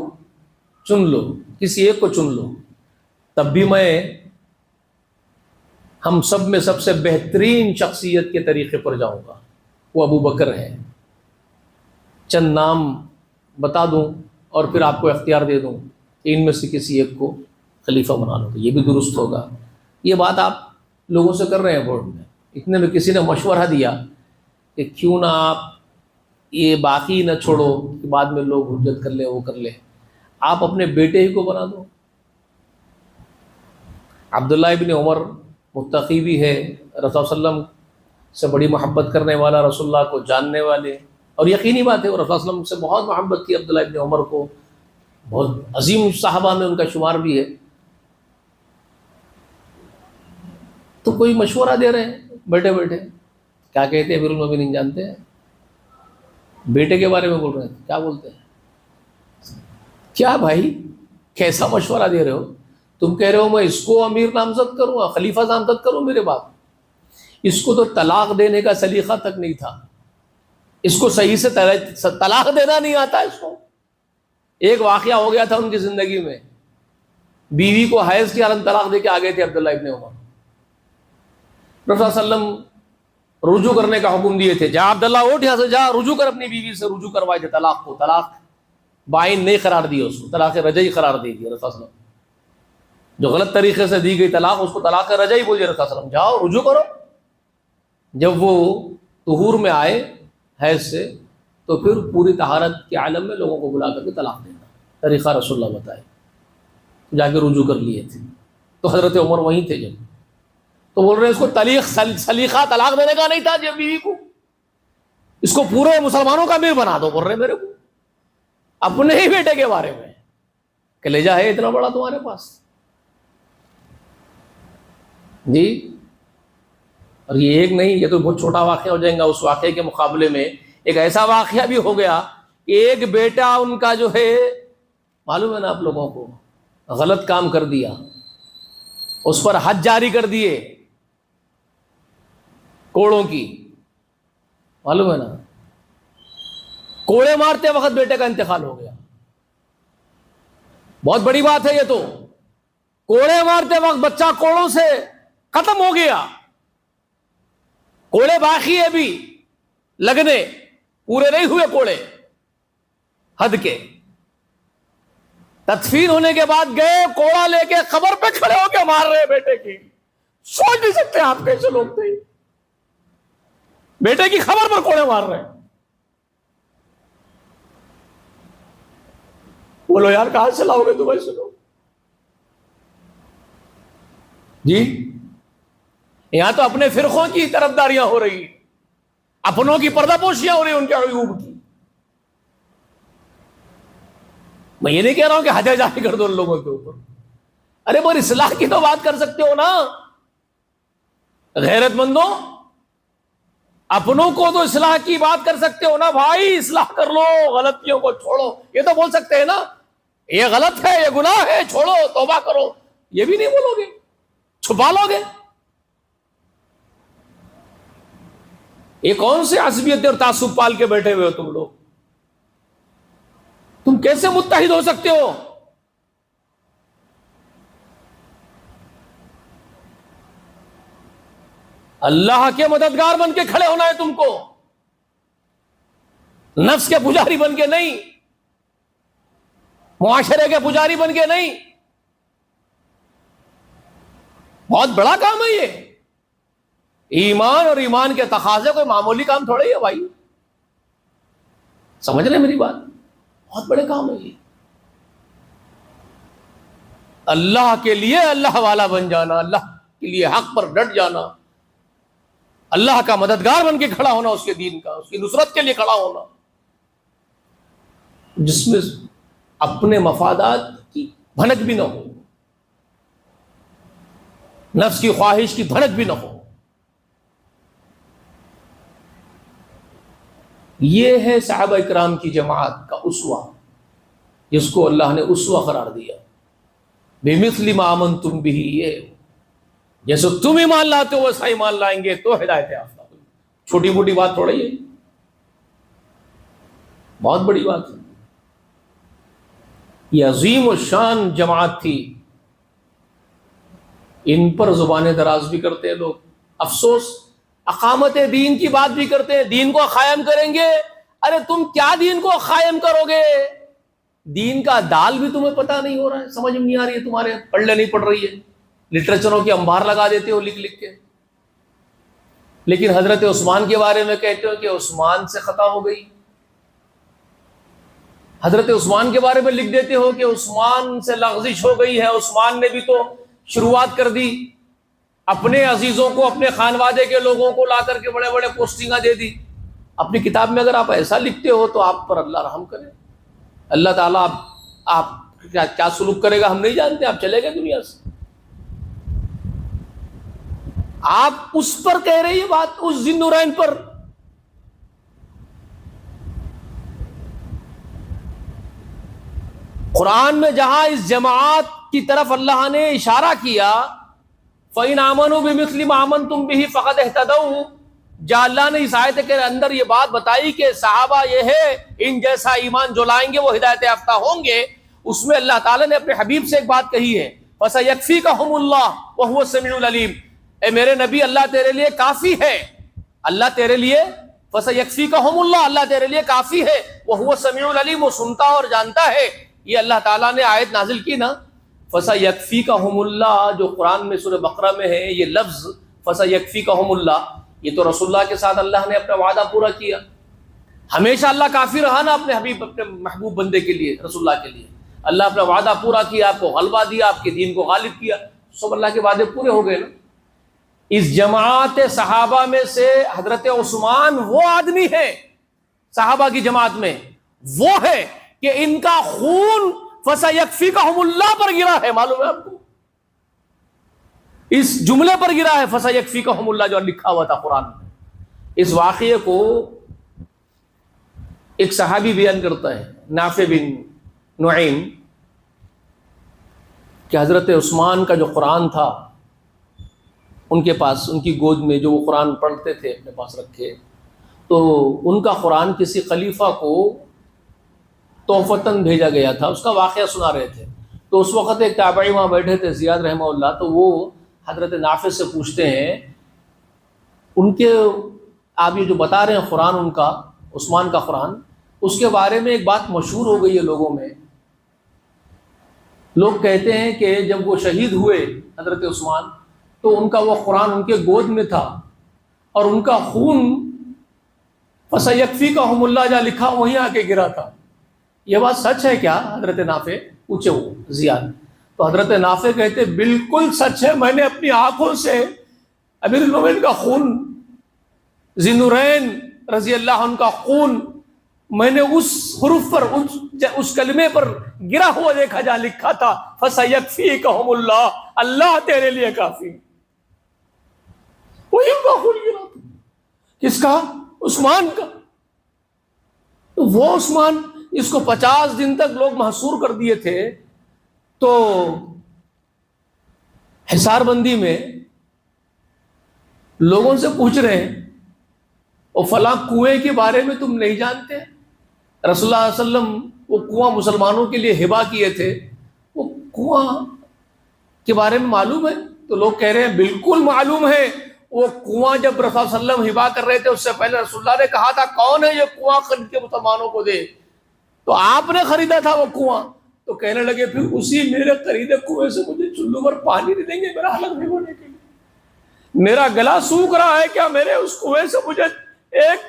چن لو، کسی ایک کو چن لو، تب بھی میں ہم سب میں سب سے بہترین شخصیت کے طریقے پر جاؤں گا، وہ ابو بکر ہے۔ چند نام بتا دوں اور پھر آپ کو اختیار دے دوں کہ ان میں سے کسی ایک کو خلیفہ بنا لو، تو یہ بھی درست ہوگا۔ یہ بات آپ لوگوں سے کر رہے ہیں بورڈ میں، اتنے میں کسی نے مشورہ دیا کہ کیوں نہ آپ یہ باقی نہ چھوڑو کہ بعد میں لوگ حجت کر لیں، وہ کر لیں، آپ اپنے بیٹے ہی کو بنا دو۔ عبداللہ ابن عمر متقی بھی ہے، رسول صلی اللہ علیہ وسلم سے بڑی محبت کرنے والا، رسول اللہ کو جاننے والے، اور یقینی بات ہے وہ رسول اللہ علیہ وسلم سے بہت محبت کی عبداللہ ابن عمر کو، بہت عظیم صحابہ میں ان کا شمار بھی ہے۔ تو کوئی مشورہ دے رہے ہیں بیٹھے بیٹھے، کیا کہتے ہیں امیر المومنین جانتے ہیں؟ بیٹے کے بارے میں بول رہے ہیں، کیا بولتے ہیں؟ کیا بھائی کیسا مشورہ دے رہے ہو؟ تم کہہ رہے ہو میں اس کو امیر نامزد کروں، خلیفہ نامزد کروں میرے بعد؟ اس کو تو طلاق دینے کا سلیقہ تک نہیں تھا، اس کو صحیح سے طلاق دینا نہیں آتا اس کو۔ ایک واقعہ ہو گیا تھا ان کی زندگی میں، بیوی کو حیض کی حالت طلاق دے کے آ گئے تھے عبداللہ ابن عمر۔ رسول صلی اللہ علیہ وسلم رجوع کرنے کا حکم دیے تھے، جا عبداللہ اٹھ یہاں سے، جا رجوع کر اپنی بیوی سے، رجوع کروائے تھے طلاق کو، طلاق بائن نہیں قرار دیا اس کو، طلاق رجعی قرار دے دیا رسول صلی اللہ علیہ وسلم۔ جو غلط طریقے سے دی گئی طلاق، اس کو طلاق رجعی بول دیا رسول صلی اللہ علیہ وسلم، جاؤ رجوع کرو۔ جب وہ طہور میں آئے حیض سے، تو پھر پوری طہارت کے عالم میں لوگوں کو بلا کر کے طلاق دینا طریقہ رسول اللہ بتائے، جا کے رجوع کر لیے تھے۔ تو حضرت عمر وہیں تھے جب، تو بول رہے ہیں اس کو سلیقہ طلاق دینے کا نہیں تھا جب بیوی کو، اس کو پورے مسلمانوں کا امیر بنا دو، بول رہے میرے کو اپنے ہی بیٹے کے بارے میں، کلیجہ ہے اتنا بڑا تمہارے پاس جی۔ اور یہ ایک نہیں، یہ تو بہت چھوٹا واقعہ ہو جائے گا، اس واقعے کے مقابلے میں ایک ایسا واقعہ بھی ہو گیا کہ ایک بیٹا ان کا جو ہے، معلوم ہے نا آپ لوگوں کو، غلط کام کر دیا، اس پر حد جاری کر دیے کوڑوں کی، معلوم ہے نا، کوڑے مارتے وقت بیٹے کا انتقال ہو گیا۔ بہت بڑی بات ہے یہ تو، کوڑے مارتے وقت بچہ کوڑوں سے ختم ہو گیا، کوڑے باقی ہے بھی لگنے، پورے نہیں ہوئے کوڑے حد کے۔ تدفین ہونے کے بعد گئے، کوڑا لے کے قبر پہ کھڑے ہو کے مار رہے بیٹے کی، سوچ نہیں سکتے آپ کیسے لوگ تھے، بیٹے کی خبر پر کوڑے مار رہے ہیں۔ بولو یار کہاں سے لاؤ گے تم ایسے لوگ جی؟ یہاں تو اپنے فرقوں کی طرفداریاں ہو رہی ہیں، اپنوں کی پردہ پوشیاں ہو رہی ہیں ان کے عیوب کی۔ میں یہ نہیں کہہ رہا ہوں کہ حجہ جاری کر دو ان لوگوں کے اوپر، ارے پر اصلاح کی تو بات کر سکتے ہو نا غیرت مندوں، اپنوں کو تو اصلاح کی بات کر سکتے ہو نا بھائی، اصلاح کر لو، غلطیوں کو چھوڑو، یہ تو بول سکتے ہیں نا، یہ غلط ہے، یہ گناہ ہے، چھوڑو، توبہ کرو، یہ بھی نہیں بولو گے، چھپا لو گے؟ یہ کون سے عصبیت اور تعصب پال کے بیٹھے ہوئے ہو تم لوگ؟ تم کیسے متحد ہو سکتے ہو؟ اللہ کے مددگار بن کے کھڑے ہونا ہے تم کو، نفس کے پجاری بن کے نہیں، معاشرے کے پجاری بن کے نہیں۔ بہت بڑا کام ہے یہ، ایمان اور ایمان کے تقاضے کوئی معمولی کام تھوڑے ہی ہے بھائی، سمجھ رہے میری بات؟ بہت بڑے کام ہے یہ، اللہ کے لیے اللہ والا بن جانا، اللہ کے لیے حق پر ڈٹ جانا، اللہ کا مددگار بن کے کھڑا ہونا، اس کے دین کا، اس کی نصرت کے لیے کھڑا ہونا، جس میں اپنے مفادات کی بھنک بھی نہ ہو، نفس کی خواہش کی بھنک بھی نہ ہو۔ یہ ہے صحابہ کرام کی جماعت کا اسوہ، جس کو اللہ نے اسوہ قرار دیا۔ بِمِثْلِ مَا آمَنْتُمْ بِهِ، یہ جیسے تم ایمان لاتے ہو ویسا ایمان لائیں گے تو ہدایت یافتہ۔ چھوٹی موٹی بات تھوڑی ہے، بہت بڑی بات ہے۔ یہ عظیم الشان جماعت تھی، ان پر زبانیں دراز بھی کرتے ہیں لوگ۔ افسوس، اقامت دین کی بات بھی کرتے ہیں، دین کو قائم کریں گے۔ ارے تم کیا دین کو قائم کرو گے؟ دین کا دال بھی تمہیں پتہ نہیں ہو رہا ہے، سمجھ میں نہیں آ رہی ہے، تمہارے پڑھنے نہیں پڑ رہی ہے، لٹریچروں کی انبار لگا دیتے ہو لکھ لکھ کے۔ لیکن حضرت عثمان کے بارے میں کہتے ہو کہ عثمان سے خطا ہو گئی، حضرت عثمان کے بارے میں لکھ دیتے ہو کہ عثمان سے لغزش ہو گئی ہے، عثمان نے بھی تو شروعات کر دی، اپنے عزیزوں کو، اپنے خانوادے کے لوگوں کو لا کر کے بڑے بڑے پوسٹنگاں دے دی۔ اپنی کتاب میں اگر آپ ایسا لکھتے ہو تو آپ پر اللہ رحم کرے، اللہ تعالیٰ آپ کیا سلوک کرے گا ہم نہیں جانتے، آپ چلے گئے دنیا سے۔ آپ اس پر کہہ رہے یہ بات، اس ذی النورین پر۔ قرآن میں جہاں اس جماعت کی طرف اللہ نے اشارہ کیا، فَإِنْ آمَنُوا بِمِثْلِ مَا آمَنْتُمْ بِهِ فَقَدْ اهْتَدَوْا، جہاں اللہ نے اس آیت کے اندر یہ بات بتائی کہ صحابہ یہ ہے، ان جیسا ایمان جو لائیں گے وہ ہدایت یافتہ ہوں گے، اس میں اللہ تعالیٰ نے اپنے حبیب سے ایک بات کہی ہے، فَسَيَكْفِيكَهُمُ اللَّهُ وَهُوَ السَّمِيعُ الْعَلِيمُ، اے میرے نبی اللہ تیرے لیے کافی ہے، اللہ تیرے لیے، فَسَيَكْفِيكَهُمُ اللَّهُ، اللہ تیرے لیے کافی ہے، وَهُوَ السَّمِيعُ الْعَلِيمُ، وہ سنتا اور جانتا ہے۔ یہ اللہ تعالیٰ نے آیت نازل کی نا، فَسَيَكْفِيكَهُمُ اللَّهُ، جو قرآن میں سورہ بقرہ میں ہے یہ لفظ فَسَيَكْفِيكَهُمُ اللَّهُ، یہ تو رسول اللہ کے ساتھ اللہ نے اپنا وعدہ پورا کیا۔ ہمیشہ اللہ کافی رہا نا اپنے حبیب، اپنے محبوب بندے کے لیے، رسول اللہ کے لیے۔ اللہ اپنا وعدہ پورا کیا، آپ کو غلبہ دیا، آپ کے دین کو غالب کیا، سب اللہ کے وعدے پورے ہو گئے نا۔ اس جماعت صحابہ میں سے حضرت عثمان وہ آدمی ہے صحابہ کی جماعت میں، وہ ہے کہ ان کا خون فَسَيَكْفِيكَهُمُ اللَّهُ پر گرا ہے، معلوم ہے آپ کو، اس جملے پر گرا ہے فَسَيَكْفِيكَهُمُ اللَّهُ جو لکھا ہوا تھا قرآن میں۔ اس واقعے کو ایک صحابی بیان کرتا ہے، نافع بن نعیم، کہ حضرت عثمان کا جو قرآن تھا ان کے پاس، ان کی گود میں جو وہ قرآن پڑھتے تھے اپنے پاس رکھے، تو ان کا قرآن کسی خلیفہ کو تحفتاً بھیجا گیا تھا، اس کا واقعہ سنا رہے تھے۔ تو اس وقت ایک تابعی وہاں بیٹھے تھے زیاد رحمہ اللہ، تو وہ حضرت نافع سے پوچھتے ہیں، ان کے آپ یہ جو بتا رہے ہیں قرآن ان کا، عثمان کا قرآن، اس کے بارے میں ایک بات مشہور ہو گئی ہے لوگوں میں، لوگ کہتے ہیں کہ جب وہ شہید ہوئے حضرت عثمان تو ان کا وہ قرآن ان کے گود میں تھا، اور ان کا خون فَسَيَكْفِيكَهُمُ اللَّهُ جہاں لکھا وہیں آ کے گرا تھا۔ یہ بات سچ ہے کیا حضرت نافع؟ پوچھے وہ زیاد، تو حضرت نافع کہتے بالکل سچ ہے، میں نے اپنی آنکھوں سے امیر المومنین کا خون، ذی النورین رضی اللہ عنہ کا خون میں نے اس حروف پر، اس کلمے پر گرا ہوا دیکھا جہاں لکھا تھا فَسَيَكْفِيكَهُمُ اللَّهُ، اللہ تیرے لیے کافی، وہی ان کا خون گرا تھا۔ کس کا؟ عثمان کا۔ تو وہ عثمان اس کو 50 دن تک لوگ محصور کر دیے تھے، تو حصار بندی میں لوگوں سے پوچھ رہے ہیں، اور فلاں کنویں کے بارے میں تم نہیں جانتے؟ رسول اللہ علیہ وسلم وہ کنواں مسلمانوں کے لیے ہبا کیے تھے، وہ کنواں کے بارے میں معلوم ہے؟ تو لوگ کہہ رہے ہیں بالکل معلوم ہے، وہ کنواں جب رسول اللہ علیہ وسلم ہبا کر رہے تھے اس سے پہلے رسول اللہ نے کہا تھا کون ہے یہ کنواں خرید کے مسلمانوں کو دے، تو آپ نے خریدا تھا وہ کنواں۔ تو کہنے لگے پھر اسی میرے خریدے کنویں سے مجھے چلو بھر پانی نہیں دیں گے میرا حلق بھگونے کے لیے؟ میرا گلا سوکھ رہا ہے، کیا میرے اس کنویں سے مجھے ایک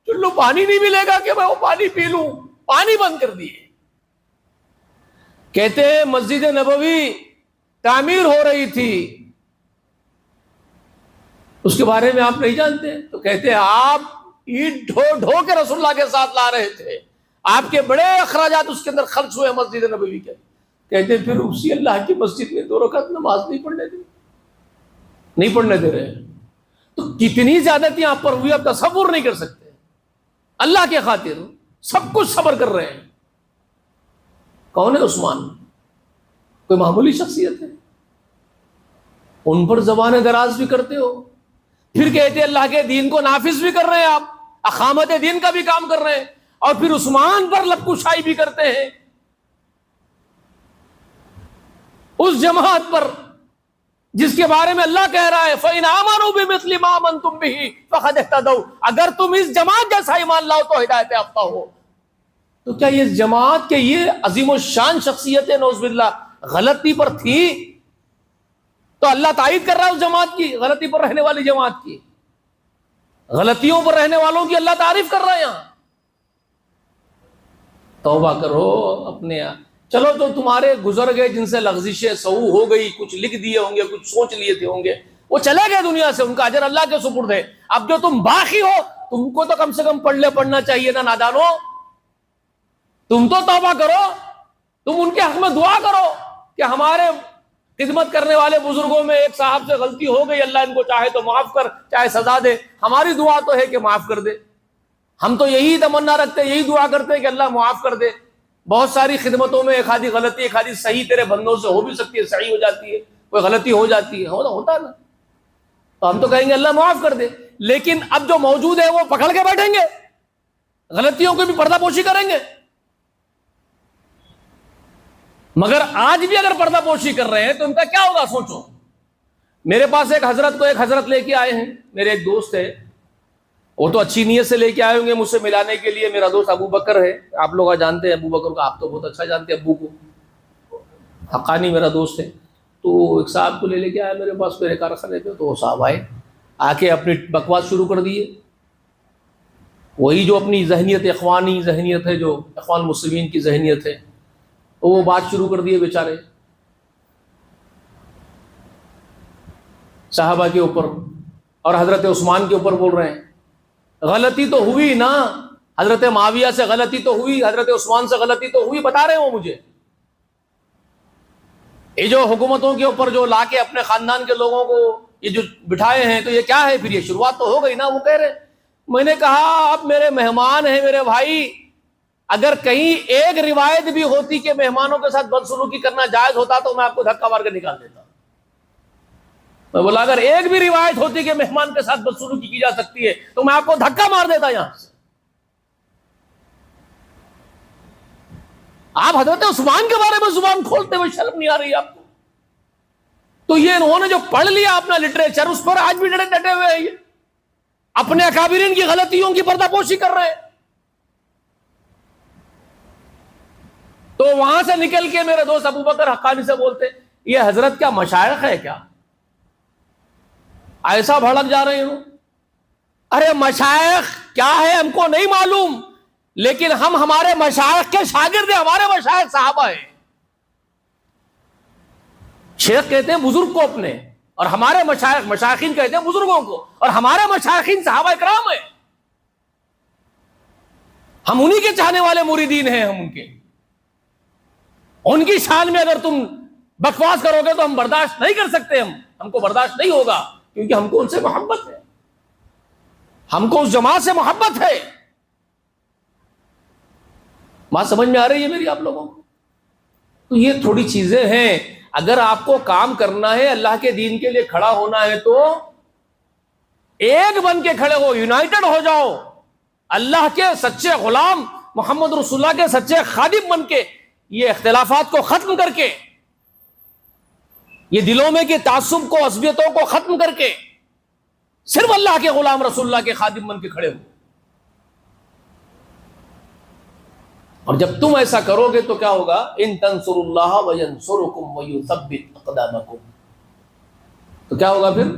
چلو پانی نہیں ملے گا کہ میں وہ پانی پی لوں؟ پانی بند کر دیے۔ کہتے ہیں مسجد نبوی تعمیر ہو رہی تھی، اس کے بارے میں آپ نہیں جانتے؟ تو کہتے ہیں آپ اینٹ ڈھو ڈھو کے رسول اللہ کے ساتھ لا رہے تھے، آپ کے بڑے اخراجات اس کے اندر خرچ ہوئے مسجد نبوی کے۔ کہتے ہیں پھر اسی اللہ کی مسجد میں 2 رکعت نماز نہیں پڑھنے دے رہے ہیں۔ تو کتنی زیادتی آپ پر ہوئی آپ تصور نہیں کر سکتے۔ اللہ کے خاطر سب کچھ صبر کر رہے ہیں۔ کون ہے عثمان؟ کوئی معمولی شخصیت ہے؟ ان پر زبان دراز بھی کرتے ہو، پھر کہتے اللہ کے دین کو نافذ بھی کر رہے ہیں، آپ اقامت دین کا بھی کام کر رہے ہیں، اور پھر عثمان پر لب کشائی بھی کرتے ہیں، اس جماعت پر جس کے بارے میں اللہ کہہ رہا ہے فَإِنْ آمَنُوا بِمِثْلِ مَا آمَنْتُمْ بِهِ فَقَدِ اهْتَدَوْا، اگر تم اس جماعت جیسا ایمان لاؤ تو ہدایت یافتہ ہو۔ تو کیا یہ جماعت کے یہ عظیم الشان شخصیتیں نعوذ باللہ غلطی پر تھی؟ تو اللہ تائید کر رہا ہے اس جماعت کی، غلطی پر رہنے والی جماعت کی، غلطیوں پر رہنے والوں کی اللہ تعریف کر رہا ہے یہاں۔ توبہ کرو اپنے چلو تو تمہارے گزر گئے جن سے لغزشیں سہو ہو گئی، کچھ لکھ دیے ہوں گے، کچھ سوچ لیے تھے ہوں گے، وہ چلے گئے دنیا سے، ان کا اجر اللہ کے سپرد ہے۔ اب جو تم باقی ہو تم کو تو کم سے کم پڑھنا چاہیے نا نادانو، تم تو توبہ کرو، تم ان کے حق میں دعا کرو کہ ہمارے خدمت کرنے والے بزرگوں میں ایک صاحب سے غلطی ہو گئی، اللہ ان کو چاہے تو معاف کر، چاہے سزا دے، ہماری دعا تو ہے کہ معاف کر دے، ہم تو یہی تمنا رکھتے، یہی دعا کرتے کہ اللہ معاف کر دے۔ بہت ساری خدمتوں میں ایک آدھی غلطی، ایک آدھی صحیح تیرے بندوں سے ہو بھی سکتی ہے، صحیح ہو جاتی ہے، کوئی غلطی ہو جاتی ہے، ہوتا نا، تو ہم تو کہیں گے اللہ معاف کر دے، لیکن اب جو موجود ہے وہ پکڑ کے بیٹھیں گے، غلطیوں کی بھی پردہ پوشی کریں گے۔ مگر آج بھی اگر پردہ پوشی کر رہے ہیں تو ان کا کیا ہوگا سوچو۔ میرے پاس ایک حضرت لے کے آئے ہیں، میرے ایک دوست ہے، وہ تو اچھی نیت سے لے کے آئے ہوں گے مجھ سے ملانے کے لیے، میرا دوست ابو بکر ہے، آپ لوگ جانتے ہیں ابو بکر کو، آپ تو بہت اچھا جانتے ہیں ابو کو، حقانی میرا دوست ہے۔ تو ایک صاحب کو لے کے آیا میرے پاس میرے کارخانے پہ، تو وہ صاحب آئے، آ کے اپنی بکواس شروع کر دیے، وہی جو اپنی ذہنیت اخوانی ذہنیت ہے، جو اخوان مسلمین کی ذہنیت ہے، وہ بات شروع کر دیے بیچارے صحابہ کے اوپر اور حضرت عثمان کے اوپر بول رہے ہیں۔ غلطی تو ہوئی نا، حضرت معاویہ سے غلطی تو ہوئی، حضرت عثمان سے غلطی تو ہوئی، بتا رہے ہو مجھے۔ یہ جو حکومتوں کے اوپر جو لا کے اپنے خاندان کے لوگوں کو یہ جو بٹھائے ہیں، تو یہ کیا ہے پھر؟ یہ شروعات تو ہو گئی نا۔ وہ کہہ رہے، میں نے کہا اب میرے مہمان ہیں میرے بھائی، اگر کہیں ایک روایت بھی ہوتی کہ مہمانوں کے ساتھ بدسلوکی کرنا جائز ہوتا تو میں آپ کو دھکا مار کے نکال دیتا۔ میں بولا اگر ایک بھی روایت ہوتی کہ مہمان کے ساتھ بدسلوکی کی جا سکتی ہے تو میں آپ کو دھکا مار دیتا یہاں سے۔ آپ حضرت عثمان کے بارے میں زبان کھولتے ہوئے شرم نہیں آ رہی آپ کو؟ تو یہ انہوں نے جو پڑھ لیا اپنا لٹریچر، اس پر آج بھی ڈٹے ہوئے ہیں، یہ اپنے اکابرین کی غلطیوں کی پردہ پوشی کر رہے ہیں۔ تو وہاں سے نکل کے میرے دوست ابو بکر حقانی سے بولتے یہ حضرت کیا مشائخ ہے کیا؟ ایسا بھڑک جا رہے ہوں۔ ارے مشائخ کیا ہے ہم کو نہیں معلوم، لیکن ہم ہمارے مشائخ کے شاگرد ہیں، ہمارے مشائخ صحابہ ہیں۔ شیخ کہتے ہیں بزرگ کو اپنے، اور ہمارے مشائخین کہتے ہیں بزرگوں کو، اور ہمارے مشائخین صحابہ اکرام ہیں، ہم انہی کے چاہنے والے مریدین ہیں، ہم ان کی شان میں اگر تم بکواس کرو گے تو ہم برداشت نہیں کر سکتے، ہم کو برداشت نہیں ہوگا، کیونکہ ہم کو ان سے محبت ہے، ہم کو اس جماعت سے محبت ہے۔ بات سمجھ میں آ رہی ہے میری آپ لوگوں کو؟ تو یہ تھوڑی چیزیں ہیں، اگر آپ کو کام کرنا ہے، اللہ کے دین کے لیے کھڑا ہونا ہے تو ایک بن کے کھڑے ہو، یونائٹڈ ہو جاؤ، اللہ کے سچے غلام، محمد رسول اللہ کے سچے خادم بن کے، یہ اختلافات کو ختم کر کے، یہ دلوں میں کے تعصب کو، عصبیتوں کو ختم کر کے صرف اللہ کے غلام رسول اللہ کے خادم بن کے کھڑے ہو۔ اور جب تم ایسا کرو گے تو کیا ہوگا؟ ان تنصروا اللہ وینصرکم ویثبت اقدامکم، تو کیا ہوگا پھر؟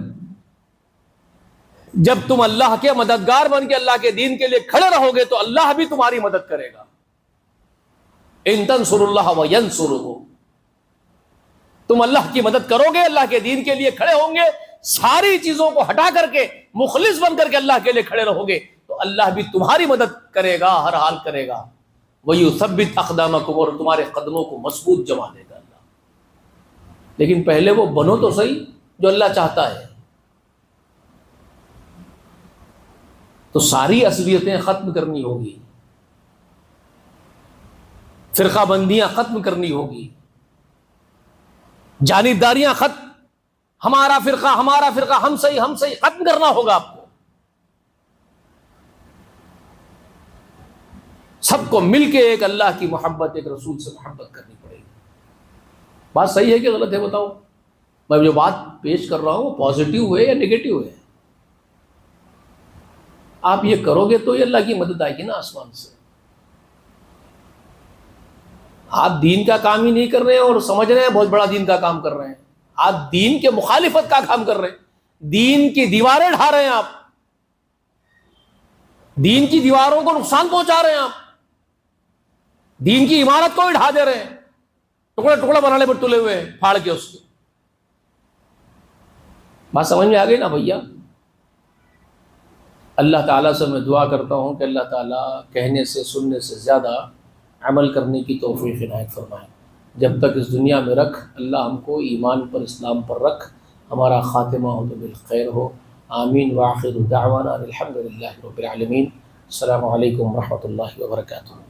جب تم اللہ کے مددگار بن کے اللہ کے دین کے لیے کھڑے رہو گے تو اللہ بھی تمہاری مدد کرے گا۔ ان تنصروا اللہ وینصرکم، تم اللہ کی مدد کرو گے، اللہ کے دین کے لیے کھڑے ہوں گے، ساری چیزوں کو ہٹا کر کے مخلص بن کر کے اللہ کے لیے کھڑے رہو گے تو اللہ بھی تمہاری مدد کرے گا، ہر حال کرے گا۔ وَيُثَبِّتْ أَقْدَامَكُمْ، اور تمہارے قدموں کو مضبوط جما دے گا اللہ۔ لیکن پہلے وہ بنو تو صحیح جو اللہ چاہتا ہے۔ تو ساری عصبیتیں ختم کرنی ہوگی، فرقہ بندیاں ختم کرنی ہوگی، جانبداریاں ختم، ہمارا فرقہ ہم صحیح ختم کرنا ہوگا آپ کو. سب کو مل کے ایک اللہ کی محبت، ایک رسول سے محبت کرنی پڑے گی. بات صحیح ہے کہ غلط ہے بتاؤ؟ میں جو بات پیش کر رہا ہوں وہ پازیٹیو ہے یا نگیٹو ہے؟ آپ یہ کرو گے تو یہ اللہ کی مدد آئے گی نا آسمان سے. آپ دین کا کام ہی نہیں کر رہے ہیں اور سمجھ رہے ہیں بہت بڑا دین کا کام کر رہے ہیں. آپ دین کے مخالفت کا کام کر رہے ہیں، دین کی دیواریں ڈھا رہے ہیں، آپ دین کی دیواروں کو نقصان پہنچا رہے ہیں، آپ دین کی عمارت کو ہی ڈھا دے رہے ہیں، ٹکڑے ٹکڑے بنانے پر تلے ہوئے ہیں پھاڑ کے اس کے. بات سمجھ میں آ گئی نا بھیا؟ اللہ تعالیٰ سے میں دعا کرتا ہوں کہ اللہ تعالیٰ کہنے سے سننے سے زیادہ عمل کرنے کی توفیق عنایت فرمائے. جب تک اس دنیا میں رکھ اللہ ہم کو ایمان پر، اسلام پر رکھ، ہمارا خاتمہ ہو تو بالخیر ہو. آمین. وآخر دعوانا الحمد للہ رب العالمین. السلام علیکم ورحمۃ اللہ وبرکاتہ.